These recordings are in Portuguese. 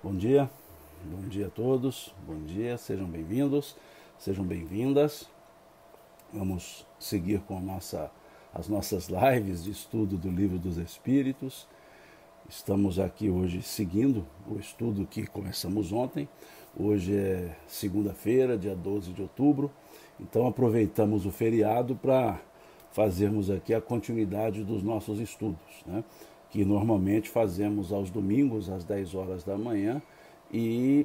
Bom dia a todos, bom dia, sejam bem-vindos, sejam bem-vindas. Vamos seguir com as nossas lives de estudo do Livro dos Espíritos. Estamos aqui hoje seguindo o estudo que começamos ontem. Hoje é segunda-feira, dia 12 de outubro, então aproveitamos o feriado para fazermos aqui a continuidade dos nossos estudos, né? Que normalmente fazemos aos domingos, às 10 horas da manhã, e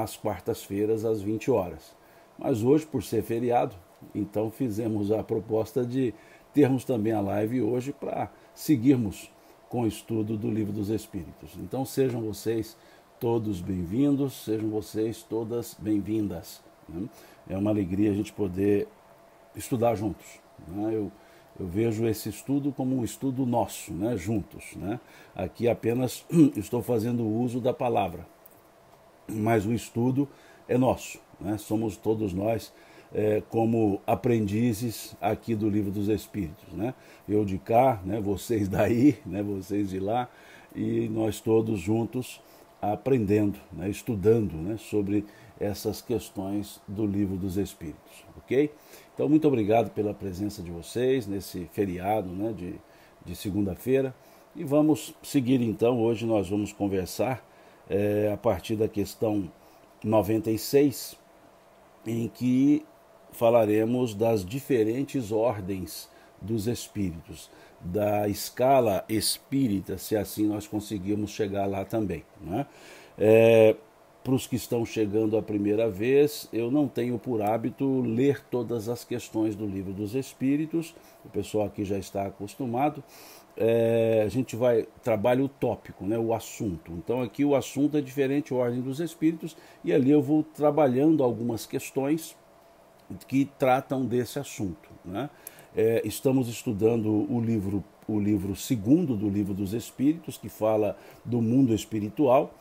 às quartas-feiras, às 20 horas. Mas hoje, por ser feriado, então fizemos a proposta de termos também a live hoje para seguirmos com o estudo do Livro dos Espíritos. Então sejam vocês todos bem-vindos, sejam vocês todas bem-vindas, né? É uma alegria a gente poder estudar juntos, né? Eu vejo esse estudo como um estudo nosso, né? Juntos, né? Aqui apenas estou fazendo uso da palavra, mas o estudo é nosso, né? Somos todos nós como aprendizes aqui do Livro dos Espíritos, né? Eu de cá, né? Vocês daí, né? Vocês de lá, e nós todos juntos aprendendo, né? Estudando, né? Sobre essas questões do Livro dos Espíritos, ok? Então, muito obrigado pela presença de vocês nesse feriado, né? de segunda-feira, e vamos seguir então. Hoje nós vamos conversar a partir da questão 96, em que falaremos das diferentes ordens dos espíritos, da escala espírita, se assim nós conseguirmos chegar lá também, né? Para os que estão chegando a primeira vez, eu não tenho por hábito ler todas as questões do Livro dos Espíritos. O pessoal aqui já está acostumado. A gente trabalha o tópico, né, o assunto. Então aqui o assunto é diferente, a ordem dos Espíritos, e ali eu vou trabalhando algumas questões que tratam desse assunto, né? Estamos estudando o livro segundo do Livro dos Espíritos, que fala do mundo espiritual,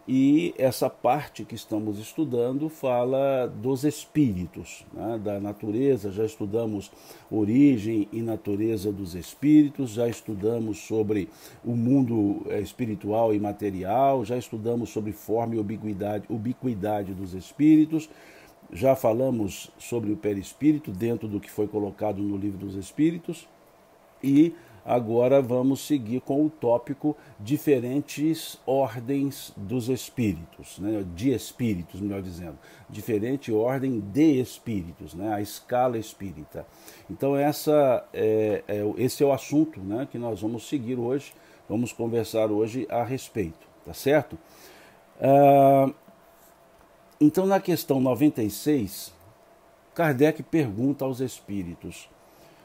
e essa parte que estamos estudando fala dos espíritos, né? Da natureza. Já estudamos origem e natureza dos espíritos, já estudamos sobre o mundo espiritual e material, já estudamos sobre forma e ubiquidade dos espíritos. Já falamos sobre o perispírito dentro do que foi colocado no Livro dos Espíritos, e agora vamos seguir com o tópico diferentes ordens dos espíritos, né? De espíritos, melhor dizendo, diferente ordem de espíritos, né? A escala espírita. Então esse é o assunto, né, que nós vamos seguir hoje, vamos conversar hoje a respeito, tá certo? Então, na questão 96, Kardec pergunta aos espíritos: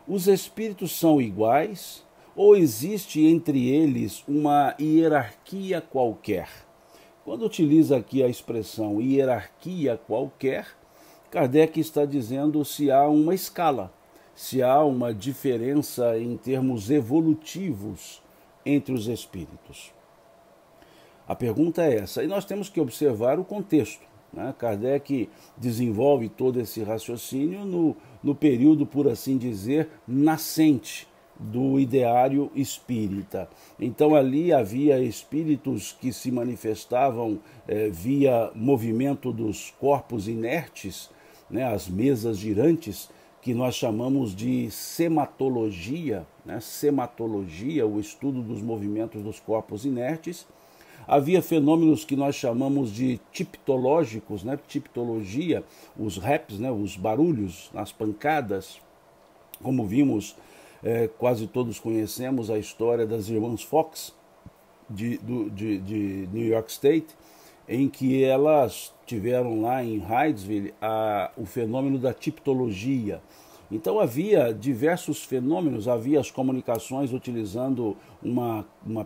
os espíritos são iguais ou existe entre eles uma hierarquia qualquer? Quando utiliza aqui a expressão hierarquia qualquer, Kardec está dizendo se há uma escala, se há uma diferença em termos evolutivos entre os espíritos. A pergunta é essa, e nós temos que observar o contexto, né? Kardec desenvolve todo esse raciocínio no período, por assim dizer, nascente do ideário espírita. Então ali havia espíritos que se manifestavam via movimento dos corpos inertes, né? As mesas girantes, que nós chamamos de sematologia, né? Sematologia, o estudo dos movimentos dos corpos inertes. Havia fenômenos que nós chamamos de tiptológicos, né? Tiptologia, os raps, né? Os barulhos, as pancadas. Como vimos, quase todos conhecemos a história das irmãs Fox, de New York State, em que elas tiveram lá em Hydesville o fenômeno da tiptologia. Então havia diversos fenômenos, havia as comunicações utilizando uma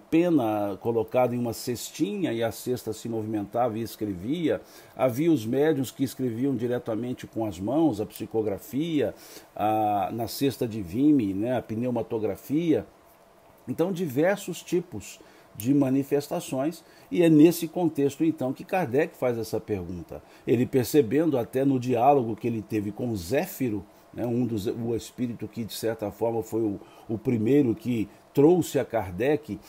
pena colocada em uma cestinha e a cesta se movimentava e escrevia. Havia os médiuns que escreviam diretamente com as mãos, a psicografia, na cesta de Vimy, né, a pneumatografia. Então diversos tipos de manifestações, e é nesse contexto então que Kardec faz essa pergunta. Ele percebendo até no diálogo que ele teve com Zéfiro, né, o espírito que de certa forma foi o primeiro que trouxe a Kardec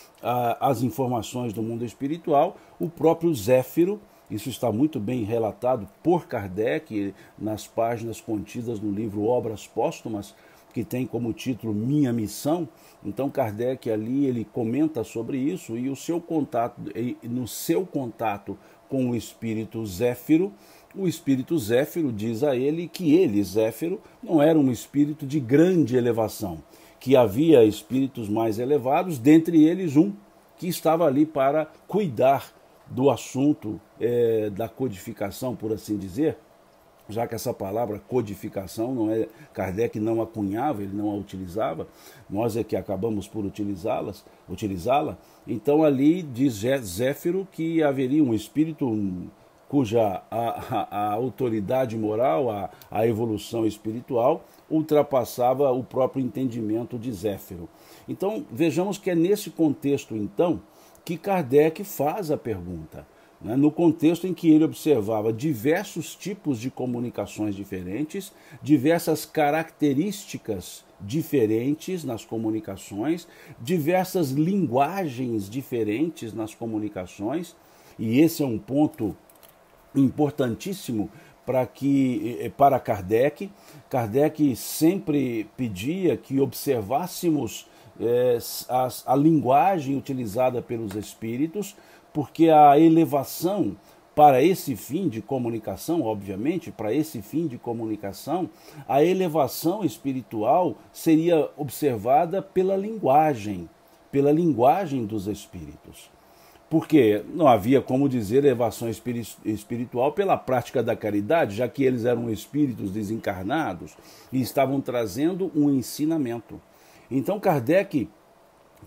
as informações do mundo espiritual, o próprio Zéfiro. Isso está muito bem relatado por Kardec nas páginas contidas no livro Obras Póstumas, que tem como título Minha Missão. Então Kardec ali ele comenta sobre isso, e no seu contato com o espírito Zéfiro, o espírito Zéfiro diz a ele que ele, Zéfiro, não era um espírito de grande elevação, que havia espíritos mais elevados, dentre eles um que estava ali para cuidar do assunto da codificação, por assim dizer, já que essa palavra codificação Kardec não a cunhava, ele não a utilizava, nós é que acabamos por utilizá-la. Então ali diz Zéfiro que haveria um espírito cuja a autoridade moral, a evolução espiritual, ultrapassava o próprio entendimento de Zéfiro. Então vejamos que é nesse contexto então que Kardec faz a pergunta, né? No contexto em que ele observava diversos tipos de comunicações diferentes, diversas características diferentes nas comunicações, diversas linguagens diferentes nas comunicações, e esse é um ponto importantíssimo para Kardec. Kardec sempre pedia que observássemos a linguagem utilizada pelos espíritos, porque a elevação para esse fim de comunicação, obviamente, para esse fim de comunicação, a elevação espiritual seria observada pela linguagem dos espíritos. Porque não havia como dizer elevação espiritual pela prática da caridade, já que eles eram espíritos desencarnados e estavam trazendo um ensinamento. Então Kardec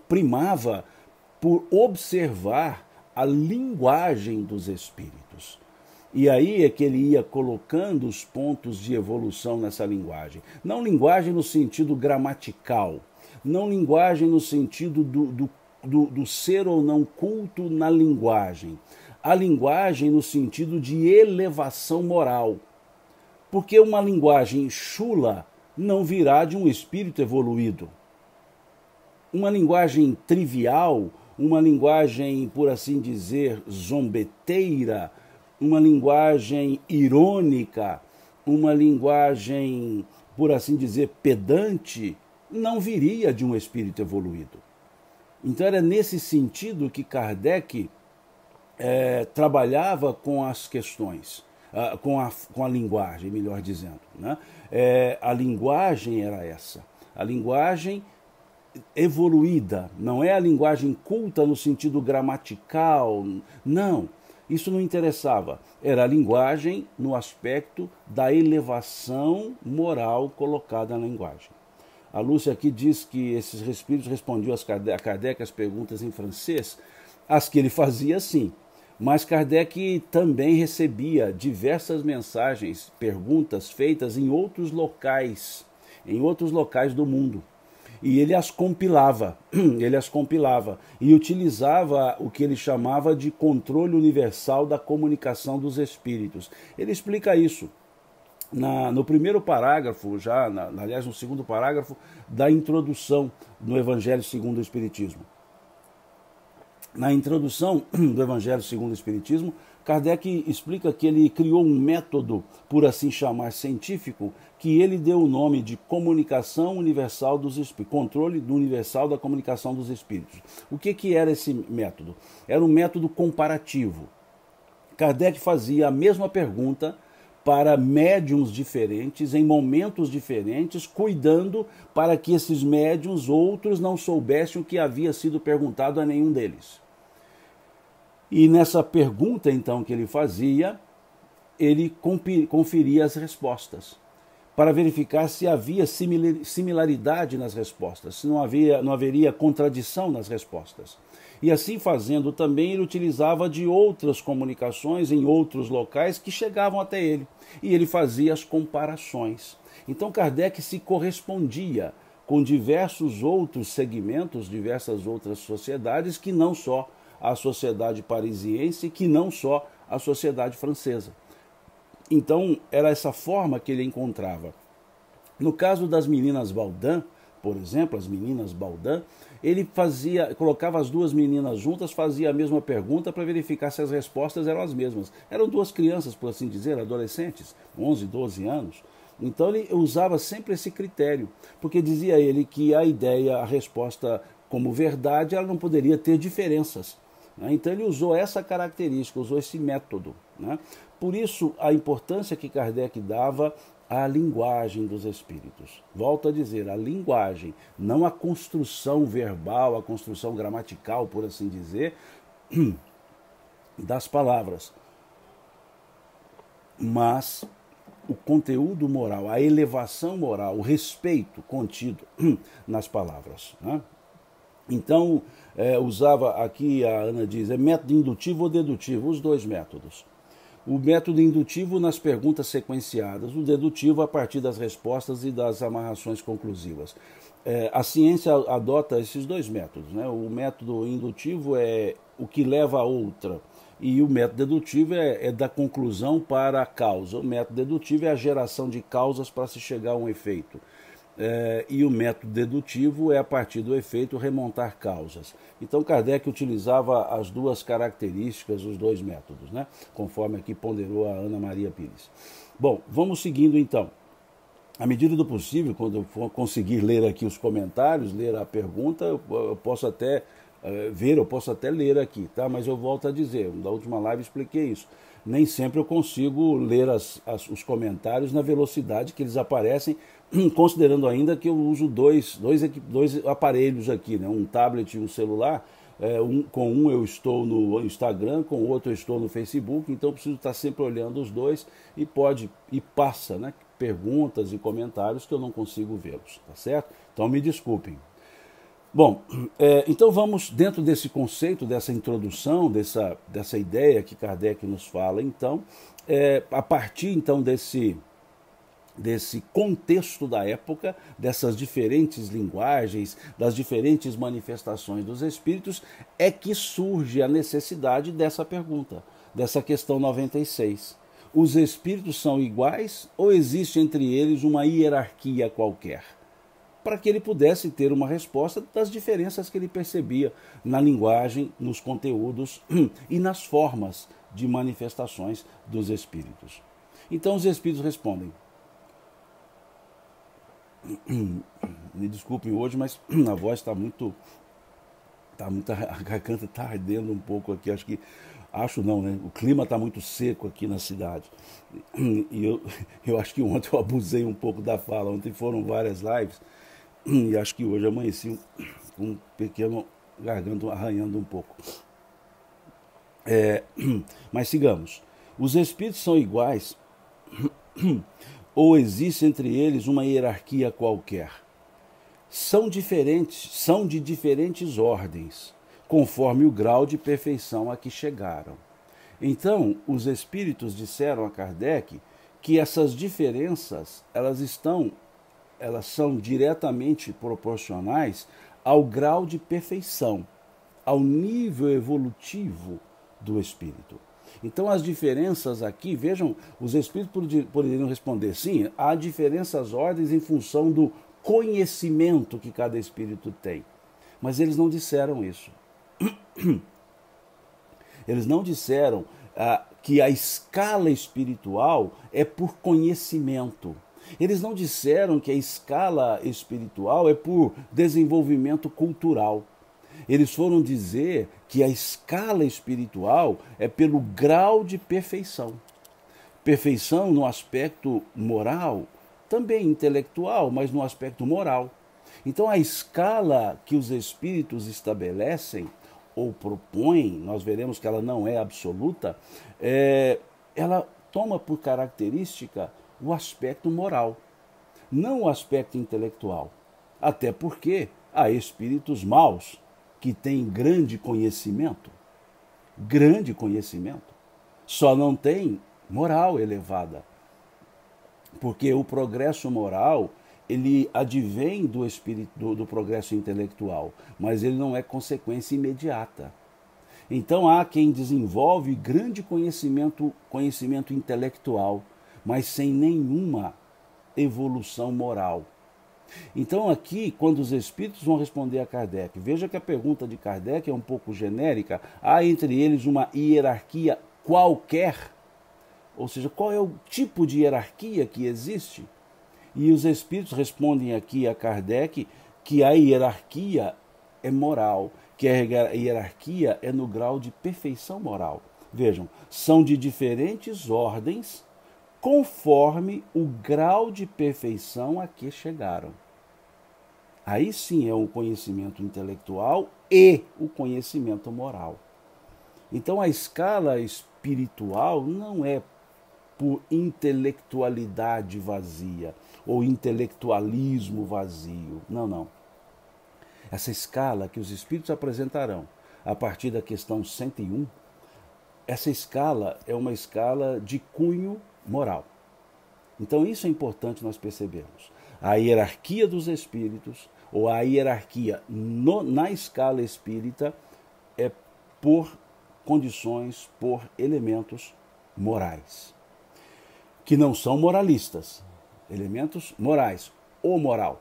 primava por observar a linguagem dos espíritos. E aí é que ele ia colocando os pontos de evolução nessa linguagem. Não linguagem no sentido gramatical, não linguagem no sentido do ser ou não culto na linguagem. A linguagem no sentido de elevação moral. Porque uma linguagem chula não virá de um espírito evoluído. Uma linguagem trivial, uma linguagem, por assim dizer, zombeteira, uma linguagem irônica, uma linguagem, por assim dizer, pedante, não viria de um espírito evoluído. Então era nesse sentido que Kardec trabalhava com as questões, com a linguagem, melhor dizendo, né? A linguagem era essa, a linguagem evoluída, não é a linguagem culta no sentido gramatical, não, isso não interessava, era a linguagem no aspecto da elevação moral colocada na linguagem. A Lúcia aqui diz que esses espíritos respondiam a Kardec as perguntas em francês, as que ele fazia sim, mas Kardec também recebia diversas mensagens, perguntas feitas em outros locais do mundo. E ele as compilava e utilizava o que ele chamava de controle universal da comunicação dos espíritos. Ele explica isso no primeiro parágrafo, aliás, no segundo parágrafo da introdução do Evangelho segundo o Espiritismo. Na introdução do Evangelho segundo o Espiritismo, Kardec explica que ele criou um método, por assim chamar, científico, que ele deu o nome de comunicação universal dos espíritos, controle universal da comunicação dos espíritos. O que era esse método? Era um método comparativo. Kardec fazia a mesma pergunta para médiuns diferentes, em momentos diferentes, cuidando para que esses médiuns outros não soubessem o que havia sido perguntado a nenhum deles. E nessa pergunta, então, que ele fazia, ele conferia as respostas, para verificar se havia similaridade nas respostas, se não haveria contradição nas respostas. E assim fazendo também, ele utilizava de outras comunicações em outros locais que chegavam até ele. E ele fazia as comparações. Então Kardec se correspondia com diversos outros segmentos, diversas outras sociedades, que não só a sociedade parisiense, que não só a sociedade francesa. Então era essa forma que ele encontrava. No caso das meninas Baudin, por exemplo, as meninas Baudin, ele colocava as duas meninas juntas, fazia a mesma pergunta para verificar se as respostas eram as mesmas. Eram duas crianças, por assim dizer, adolescentes, 11, 12 anos. Então ele usava sempre esse critério, porque dizia ele que a ideia, a resposta como verdade, ela não poderia ter diferenças. Né? Então ele usou essa característica, usou esse método. Né? Por isso a importância que Kardec dava à linguagem dos espíritos. Volto a dizer, a linguagem, não a construção verbal, a construção gramatical, por assim dizer, das palavras, mas o conteúdo moral, a elevação moral, o respeito contido nas palavras. Né? Então, usava aqui, a Ana diz, é método indutivo ou dedutivo? Os dois métodos. O método indutivo nas perguntas sequenciadas, o dedutivo a partir das respostas e das amarrações conclusivas. A ciência adota esses dois métodos. Né? O método indutivo é o que leva a outra, e o método dedutivo é da conclusão para a causa. O método dedutivo é a geração de causas para se chegar a um efeito. E o método dedutivo é, a partir do efeito, remontar causas. Então Kardec utilizava as duas características, os dois métodos, né? Conforme aqui ponderou a Ana Maria Pires. Bom, vamos seguindo então. À medida do possível, quando eu for conseguir ler aqui os comentários, ler a pergunta, eu posso até eu posso até ler aqui, tá? Mas eu volto a dizer, na última live expliquei isso. Nem sempre eu consigo ler os comentários na velocidade que eles aparecem, considerando ainda que eu uso dois aparelhos aqui, né? Um tablet e um celular. Com um eu estou no Instagram, com o outro eu estou no Facebook, então eu preciso estar sempre olhando os dois e passa, né? Perguntas e comentários que eu não consigo vê-los, tá certo? Então me desculpem. Bom, então vamos, dentro desse conceito, dessa introdução, dessa ideia que Kardec nos fala, então, a partir então desse contexto da época, dessas diferentes linguagens, das diferentes manifestações dos espíritos, é que surge a necessidade dessa pergunta, dessa questão 96. Os espíritos são iguais ou existe entre eles uma hierarquia qualquer? Para que ele pudesse ter uma resposta das diferenças que ele percebia na linguagem, nos conteúdos e nas formas de manifestações dos espíritos. Então os espíritos respondem. Me desculpem hoje, mas a voz está muito... a garganta está ardendo um pouco aqui, acho não, né? O clima está muito seco aqui na cidade. E eu acho que ontem eu abusei um pouco da fala, ontem foram várias lives, e acho que hoje amanheci com um pequeno garganta arranhando um pouco. Mas sigamos. Os espíritos são iguais ou existe entre eles uma hierarquia qualquer? São de diferentes ordens, conforme o grau de perfeição a que chegaram. Então, os espíritos disseram a Kardec que essas diferenças, elas são diretamente proporcionais ao grau de perfeição, ao nível evolutivo do espírito. Então as diferenças aqui, vejam, os espíritos poderiam responder, sim, há diferenças ordens em função do conhecimento que cada espírito tem. Mas eles não disseram isso. Eles não disseram que a escala espiritual é por conhecimento. Eles não disseram que a escala espiritual é por desenvolvimento cultural. Eles foram dizer que a escala espiritual é pelo grau de perfeição. Perfeição no aspecto moral, também intelectual, mas no aspecto moral. Então a escala que os espíritos estabelecem ou propõem, nós veremos que ela não é absoluta, ela toma por característica o aspecto moral, não o aspecto intelectual. Até porque há espíritos maus que têm grande conhecimento, só não têm moral elevada. Porque o progresso moral, ele advém do espírito do progresso intelectual, mas ele não é consequência imediata. Então há quem desenvolve grande conhecimento intelectual, mas sem nenhuma evolução moral. Então aqui, quando os espíritos vão responder a Kardec, veja que a pergunta de Kardec é um pouco genérica, há entre eles uma hierarquia qualquer, ou seja, qual é o tipo de hierarquia que existe? E os espíritos respondem aqui a Kardec que a hierarquia é moral, que a hierarquia é no grau de perfeição moral. Vejam, são de diferentes ordens conforme o grau de perfeição a que chegaram. Aí sim é o conhecimento intelectual e o conhecimento moral. Então a escala espiritual não é por intelectualidade vazia ou intelectualismo vazio. Não, não. Essa escala que os espíritos apresentarão a partir da questão 101, essa escala é uma escala de cunho moral. Então isso é importante nós percebermos. A hierarquia dos espíritos, ou a hierarquia na escala espírita, é por condições, por elementos morais, que não são moralistas, elementos morais, ou moral.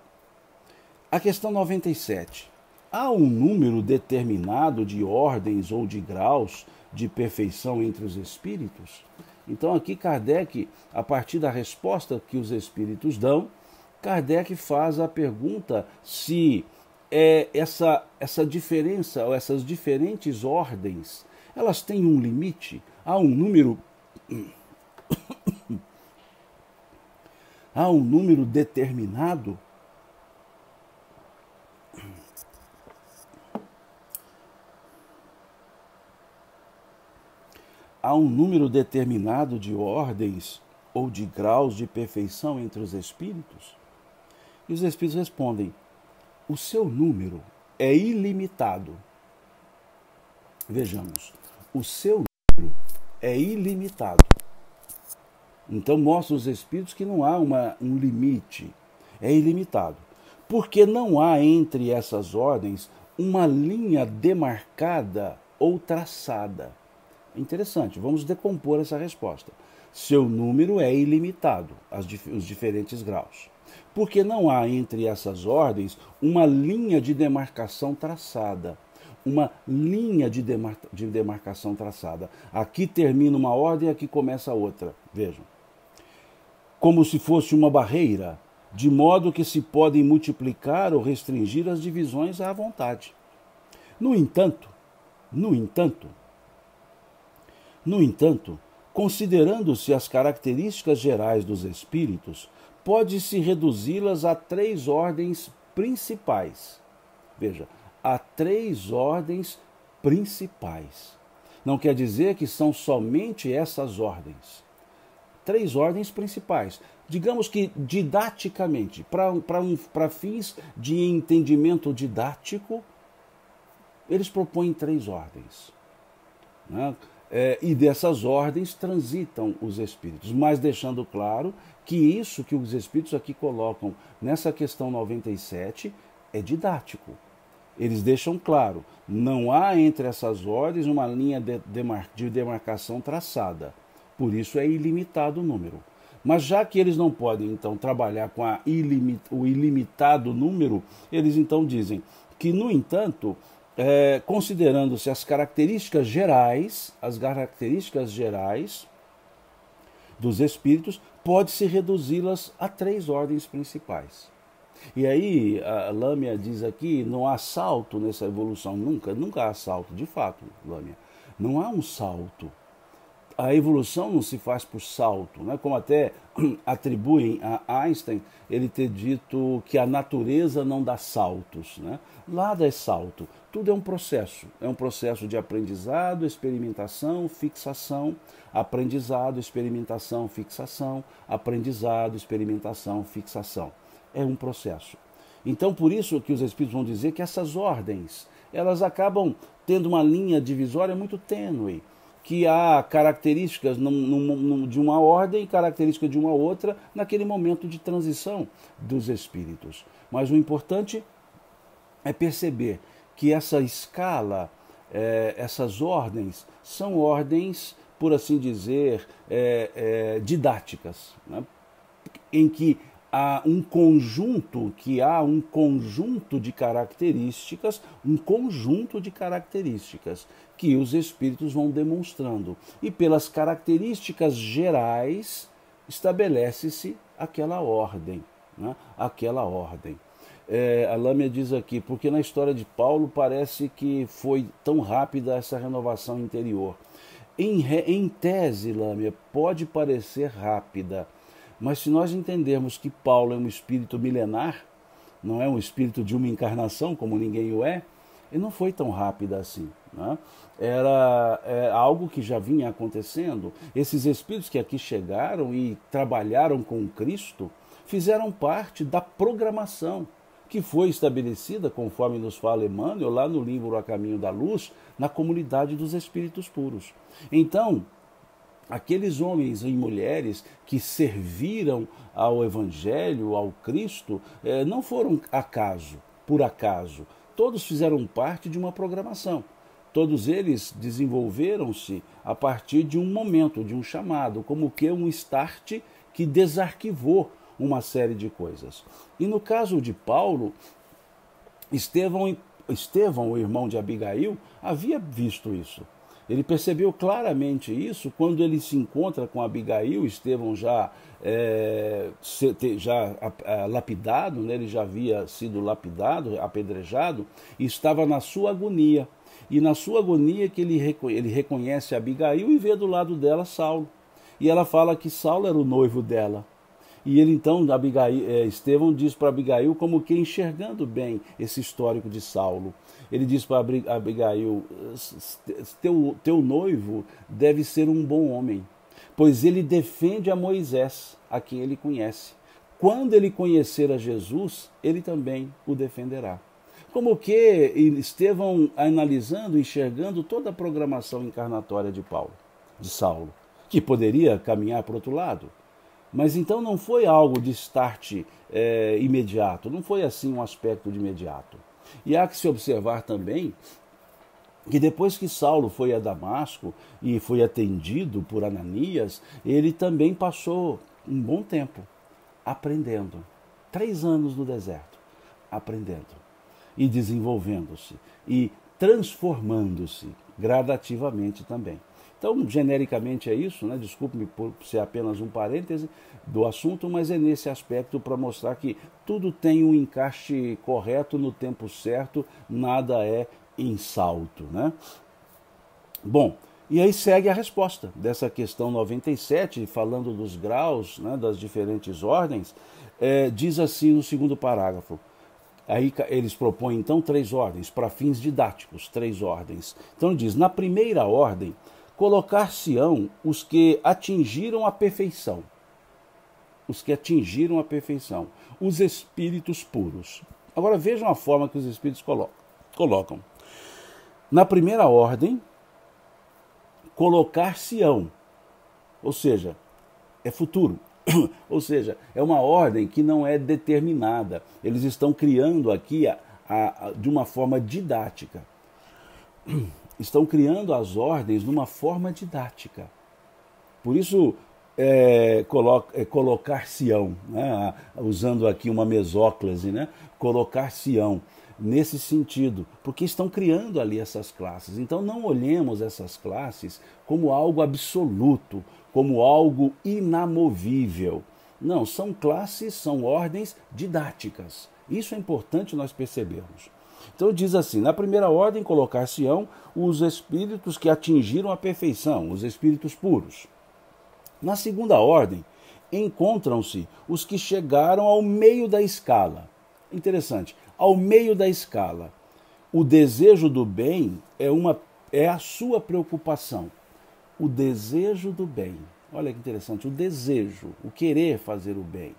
A questão 97. Há um número determinado de ordens ou de graus de perfeição entre os espíritos? Então aqui Kardec, a partir da resposta que os espíritos dão, Kardec faz a pergunta se essa diferença, ou essas diferentes ordens, elas têm um limite? Há um número há um número determinado? Há um número determinado de ordens ou de graus de perfeição entre os espíritos? E os espíritos respondem: o seu número é ilimitado. Vejamos, o seu número é ilimitado. Então mostra os espíritos que não há um limite, é ilimitado. Porque não há entre essas ordens uma linha demarcada ou traçada. Interessante, vamos decompor essa resposta. Seu número é ilimitado, os diferentes graus. Porque não há entre essas ordens uma linha de demarcação traçada. Uma linha de demarcação traçada. Aqui termina uma ordem, aqui começa outra. Vejam. Como se fosse uma barreira, de modo que se podem multiplicar ou restringir as divisões à vontade. No entanto, considerando-se as características gerais dos espíritos, pode-se reduzi-las a 3 ordens principais. Veja, a 3 ordens principais. Não quer dizer que são somente essas ordens. 3 ordens principais. Digamos que didaticamente, para fins de entendimento didático, eles propõem 3 ordens. Né? E dessas ordens transitam os espíritos, mas deixando claro que isso que os espíritos aqui colocam nessa questão 97 é didático. Eles deixam claro, não há entre essas ordens uma linha de demarcação traçada, por isso é ilimitado o número. Mas já que eles não podem então trabalhar com o ilimitado número, eles então dizem que, no entanto, considerando-se as características gerais dos espíritos, pode-se reduzi-las a 3 ordens principais. E aí a Lâmia diz aqui, não há salto nessa evolução, nunca há salto, de fato, Lâmia, não há um salto. A evolução não se faz por salto, né? Como até atribuem a Einstein ele ter dito que a natureza não dá saltos. Né? Nada é salto, tudo é um processo de aprendizado, experimentação, fixação, aprendizado, experimentação, fixação, aprendizado, experimentação, fixação. É um processo. Então, por isso que os espíritos vão dizer que essas ordens, elas acabam tendo uma linha divisória muito tênue, que há características de uma ordem e características de uma outra naquele momento de transição dos espíritos. Mas o importante é perceber que essa escala, essas ordens, são ordens, por assim dizer, didáticas, né? Em que há um conjunto de características, que os espíritos vão demonstrando. E pelas características gerais estabelece-se aquela ordem, né? Aquela ordem. A Lâmia diz aqui, porque na história de Paulo parece que foi tão rápida essa renovação interior. Em tese, Lâmia, pode parecer rápida, mas se nós entendermos que Paulo é um espírito milenar, não é um espírito de uma encarnação, como ninguém o é, ele não foi tão rápida assim, né? Era algo que já vinha acontecendo. Esses espíritos que aqui chegaram e trabalharam com Cristo fizeram parte da programação que foi estabelecida, conforme nos fala Emmanuel, lá no livro A Caminho da Luz, na comunidade dos espíritos puros. Então, aqueles homens e mulheres que serviram ao Evangelho, ao Cristo, não foram por acaso. Todos fizeram parte de uma programação. Todos eles desenvolveram-se a partir de um momento, de um chamado, como que um start que desarquivou uma série de coisas. E no caso de Paulo, Estevão, o irmão de Abigail, havia visto isso. Ele percebeu claramente isso quando ele se encontra com Abigail. Estevão já lapidado, né? Ele já havia sido lapidado, apedrejado, e estava na sua agonia. E na sua agonia que ele reconhece Abigail e vê do lado dela Saulo. E ela fala que Saulo era o noivo dela. E ele então, Estevão diz para Abigail, como que enxergando bem esse histórico de Saulo. Ele diz para Abigail, teu noivo deve ser um bom homem, pois ele defende a Moisés, a quem ele conhece. Quando ele conhecer a Jesus, ele também o defenderá. Como que Estevão analisando, enxergando toda a programação encarnatória de Saulo, que poderia caminhar para o outro lado. Mas então não foi algo de start imediato, não foi assim um aspecto de imediato. E há que se observar também que depois que Saulo foi a Damasco e foi atendido por Ananias, ele também passou um bom tempo aprendendo. 3 anos no deserto, aprendendo e desenvolvendo-se e transformando-se gradativamente também. Então, genericamente é isso, né? Desculpe-me por ser apenas um parêntese do assunto, mas é nesse aspecto para mostrar que tudo tem um encaixe correto no tempo certo, nada é em salto, né? Bom, e aí segue a resposta dessa questão 97, falando dos graus, né, das diferentes ordens, diz assim no segundo parágrafo. Aí eles propõem então 3 ordens, para fins didáticos, 3 ordens. Então diz, na primeira ordem, colocar-se-ão os que atingiram a perfeição. Os que atingiram a perfeição. Os espíritos puros. Agora vejam a forma que os espíritos colocam. Na primeira ordem, colocar-se-ão. Ou seja, é futuro. Ou seja, é uma ordem que não é determinada. Eles estão criando aqui de uma forma didática. Estão criando as ordens de uma forma didática. Por isso, colocar-se-ão, né? Usando aqui uma mesóclise, né? Colocar-se-ão, nesse sentido, porque estão criando ali essas classes. Então não olhemos essas classes como algo absoluto, como algo inamovível. Não, são classes, são ordens didáticas. Isso é importante nós percebermos. Então diz assim, na primeira ordem colocar-se-ão os espíritos que atingiram a perfeição, os espíritos puros. Na segunda ordem, encontram-se os que chegaram ao meio da escala. Interessante, ao meio da escala. O desejo do bem é a sua preocupação. O desejo do bem. Olha que interessante, o desejo, o querer fazer o bem,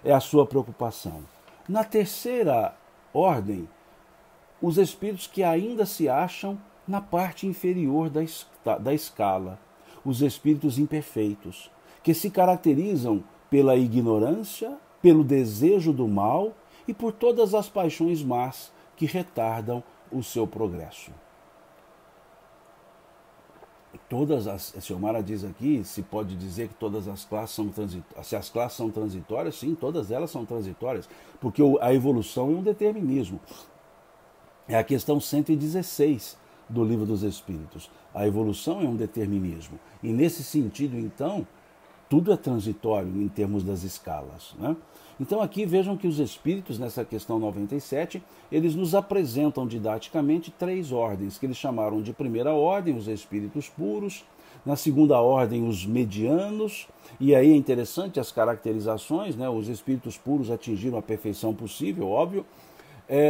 é a sua preocupação. Na terceira ordem, os espíritos que ainda se acham na parte inferior da escala, os espíritos imperfeitos, que se caracterizam pela ignorância, pelo desejo do mal e por todas as paixões más que retardam o seu progresso. Xiomara diz aqui, se pode dizer que todas as classes são transitórias. Se as classes são transitórias, sim, todas elas são transitórias, porque a evolução é um determinismo. É a questão 116 do Livro dos Espíritos. A evolução é um determinismo. E nesse sentido, então, tudo é transitório em termos das escalas, né? Então aqui vejam que os espíritos, nessa questão 97, eles nos apresentam didaticamente 3 ordens, que eles chamaram de primeira ordem, os espíritos puros, na segunda ordem, os medianos, e aí é interessante as caracterizações, né? Os espíritos puros atingiram a perfeição possível, óbvio.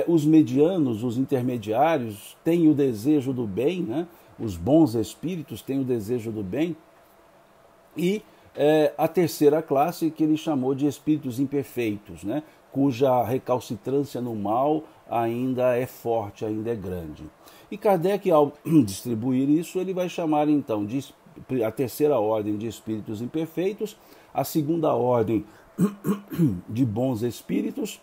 Os medianos, os intermediários, têm o desejo do bem, né? Os bons espíritos têm o desejo do bem, e a terceira classe, que ele chamou de espíritos imperfeitos, né? Cuja recalcitrância no mal ainda é forte, ainda é grande. E Kardec, ao distribuir isso, ele vai chamar então de a terceira ordem de espíritos imperfeitos, a segunda ordem de bons espíritos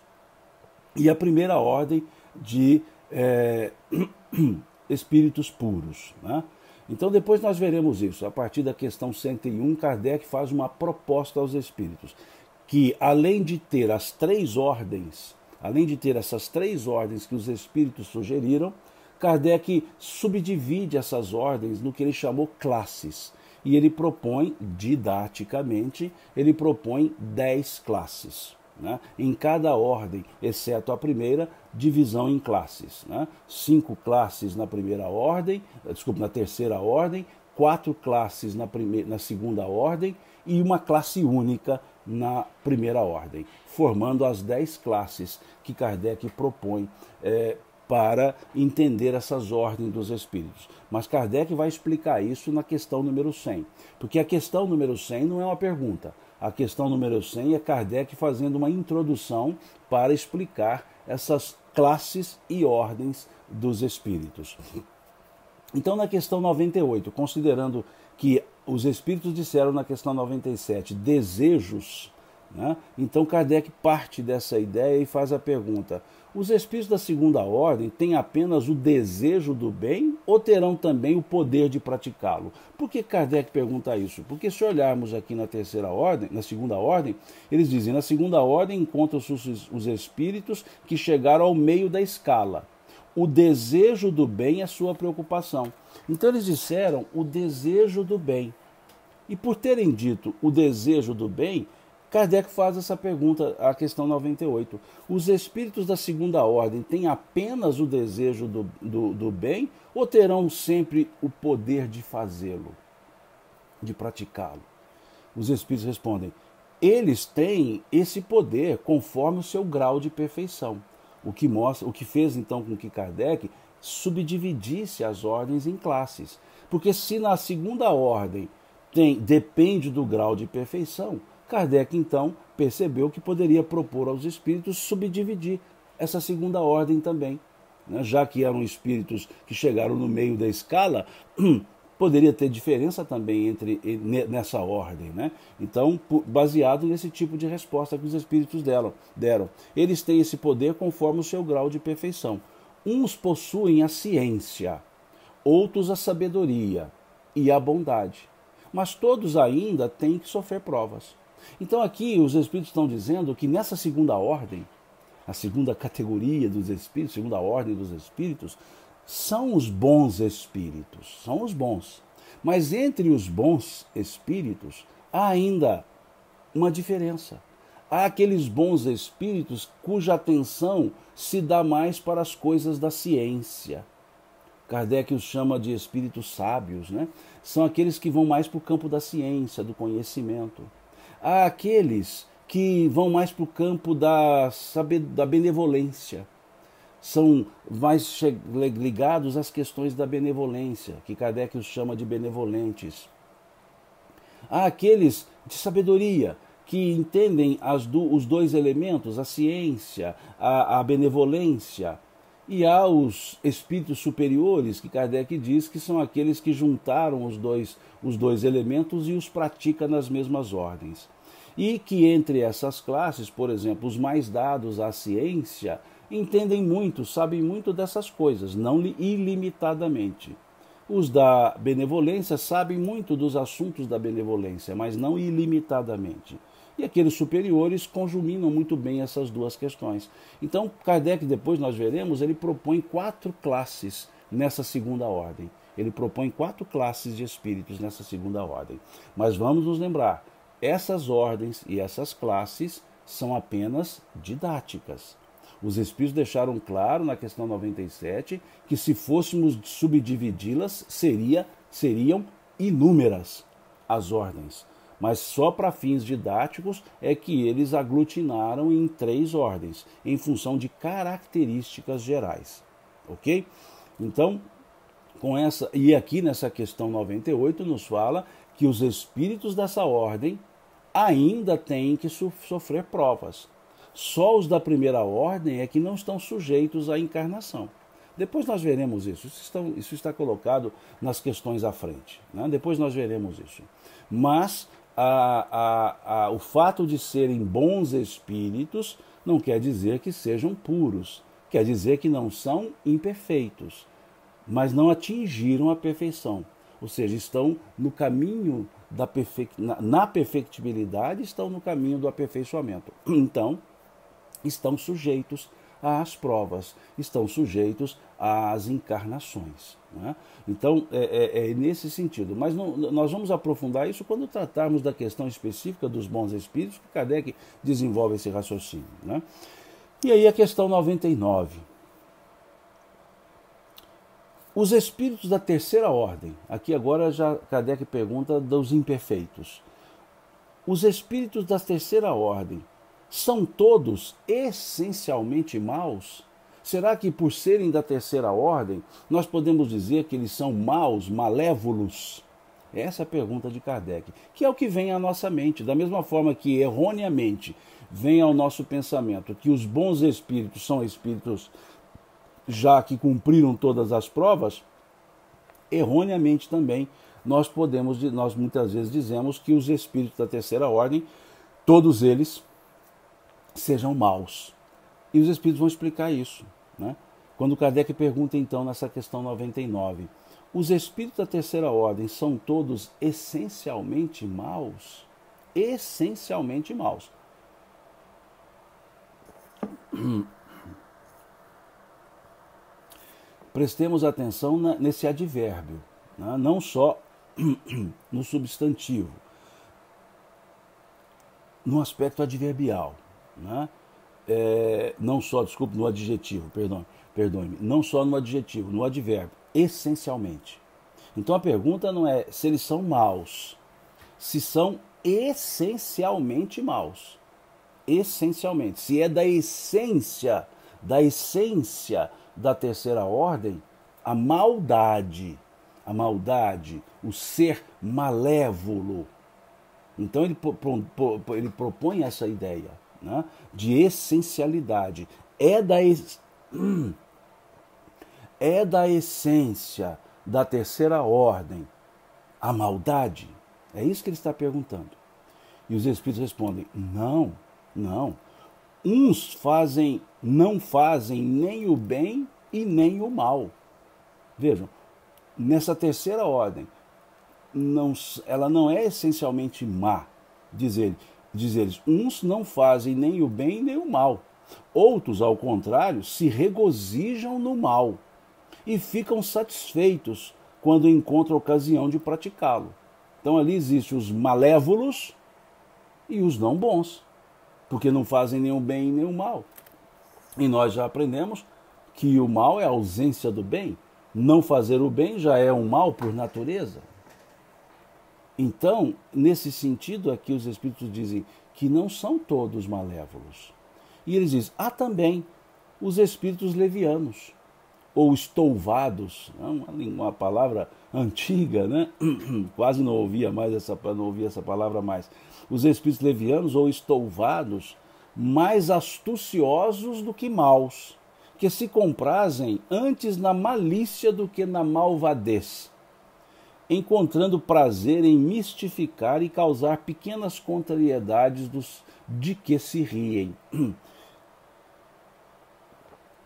e a primeira ordem de espíritos puros, né? Então depois nós veremos isso. A partir da questão 101, Kardec faz uma proposta aos espíritos, que além de ter as 3 ordens, além de ter essas 3 ordens que os espíritos sugeriram, Kardec subdivide essas ordens no que ele chamou classes. E ele propõe, didaticamente, ele propõe 10 classes. Né? Em cada ordem, exceto a primeira, divisão em classes, né? 5 classes na primeira ordem, na terceira ordem, 4 classes na segunda ordem e uma classe única na primeira ordem, formando as 10 classes que Kardec propõe para entender essas ordens dos espíritos. Mas Kardec vai explicar isso na questão número 100, porque a questão número 100 não é uma pergunta. A questão número 100 é Kardec fazendo uma introdução para explicar essas classes e ordens dos espíritos. Então, na questão 98, considerando que os espíritos disseram na questão 97 desejos, né? Então Kardec parte dessa ideia e faz a pergunta: os espíritos da segunda ordem têm apenas o desejo do bem ou terão também o poder de praticá-lo? Por que Kardec pergunta isso? Porque se olharmos aqui na terceira ordem, na segunda ordem, eles dizem: na segunda ordem encontram-se os espíritos que chegaram ao meio da escala. O desejo do bem é sua preocupação. Então eles disseram o desejo do bem. E por terem dito o desejo do bem, Kardec faz essa pergunta, a questão 98. Os espíritos da segunda ordem têm apenas o desejo do bem ou terão sempre o poder de fazê-lo, de praticá-lo? Os espíritos respondem: eles têm esse poder conforme o seu grau de perfeição. O que fez então com que Kardec subdividisse as ordens em classes. Porque se na segunda ordem depende do grau de perfeição, Kardec, então, percebeu que poderia propor aos espíritos subdividir essa segunda ordem também, né? Já que eram espíritos que chegaram no meio da escala, poderia ter diferença também nessa ordem, né? Então, baseado nesse tipo de resposta que os espíritos deram. Eles têm esse poder conforme o seu grau de perfeição. Uns possuem a ciência, outros a sabedoria e a bondade, mas todos ainda têm que sofrer provas. Então aqui os espíritos estão dizendo que nessa segunda ordem, a segunda categoria dos espíritos, segunda ordem dos espíritos, são os bons espíritos, são os bons. Mas entre os bons espíritos há ainda uma diferença. Há aqueles bons espíritos cuja atenção se dá mais para as coisas da ciência. Kardec os chama de espíritos sábios, né? São aqueles que vão mais para o campo da ciência, do conhecimento. Há aqueles que vão mais para o campo da benevolência. São mais ligados às questões da benevolência, que Kardec os chama de benevolentes. Há aqueles de sabedoria, que entendem os 2 elementos, a ciência, a benevolência. E há os espíritos superiores, que Kardec diz que são aqueles que juntaram os dois elementos e os praticam nas mesmas ordens. E que entre essas classes, por exemplo, os mais dados à ciência, entendem muito, sabem muito dessas coisas, não ilimitadamente. Os da benevolência sabem muito dos assuntos da benevolência, mas não ilimitadamente. E aqueles superiores conjuminam muito bem essas duas questões. Então, Kardec, depois nós veremos, ele propõe 4 classes nessa segunda ordem. Ele propõe 4 classes de espíritos nessa segunda ordem. Mas vamos nos lembrar, essas ordens e essas classes são apenas didáticas. Os espíritos deixaram claro na questão 97 que se fôssemos subdividi-las, seriam inúmeras as ordens. Mas só para fins didáticos é que eles aglutinaram em 3 ordens, em função de características gerais. Ok? Então, e aqui nessa questão 98 nos fala que os espíritos dessa ordem ainda têm que sofrer provas. Só os da primeira ordem é que não estão sujeitos à encarnação. Depois nós veremos isso. Isso está colocado nas questões à frente. Né? Depois nós veremos isso. Mas o fato de serem bons espíritos não quer dizer que sejam puros. Quer dizer que não são imperfeitos, mas não atingiram a perfeição. Ou seja, estão no caminho na perfectibilidade, estão no caminho do aperfeiçoamento. Então, estão sujeitos às provas, estão sujeitos às encarnações. Né? Então, é nesse sentido. Mas nós vamos aprofundar isso quando tratarmos da questão específica dos bons espíritos, que Kardec desenvolve esse raciocínio. Né? E aí a questão 99. Os espíritos da terceira ordem, aqui agora já Kardec pergunta dos imperfeitos. Os espíritos da terceira ordem são todos essencialmente maus? Será que por serem da terceira ordem, nós podemos dizer que eles são maus, malévolos? Essa é a pergunta de Kardec, que é o que vem à nossa mente. Da mesma forma que erroneamente vem ao nosso pensamento que os bons espíritos são espíritos já que cumpriram todas as provas, erroneamente também nós muitas vezes dizemos que os espíritos da terceira ordem, todos eles sejam maus. E os espíritos vão explicar isso. Né? Quando Kardec pergunta então nessa questão 99, os espíritos da terceira ordem são todos essencialmente maus? Essencialmente maus. Prestemos atenção nesse advérbio, né? Não só no substantivo, no aspecto adverbial, né? Não só, desculpe, no adjetivo, perdoe-me, não só no adjetivo, no advérbio, essencialmente. Então a pergunta não é se eles são maus, se são essencialmente maus. Essencialmente, se é da essência da terceira ordem, a maldade, o ser malévolo. Então ele propõe essa ideia, né, de essencialidade. É da essência da terceira ordem a maldade? É isso que ele está perguntando. E os espíritos respondem, não. Uns não fazem nem o bem e nem o mal. Vejam, nessa terceira ordem, ela não é essencialmente má, diz eles. Uns não fazem nem o bem nem o mal. Outros, ao contrário, se regozijam no mal e ficam satisfeitos quando encontram ocasião de praticá-lo. Então ali existem os malévolos e os não bons, porque não fazem nem o bem nem o mal. E nós já aprendemos que o mal é a ausência do bem. Não fazer o bem já é um mal por natureza. Então, nesse sentido aqui, os espíritos dizem que não são todos malévolos. E eles dizem, há também os espíritos levianos, ou estouvados, uma palavra antiga, né? Quase não ouvia essa palavra mais. Os espíritos levianos ou estouvados, mais astuciosos do que maus, que se comprazem antes na malícia do que na malvadez, encontrando prazer em mistificar e causar pequenas contrariedades de que se riem.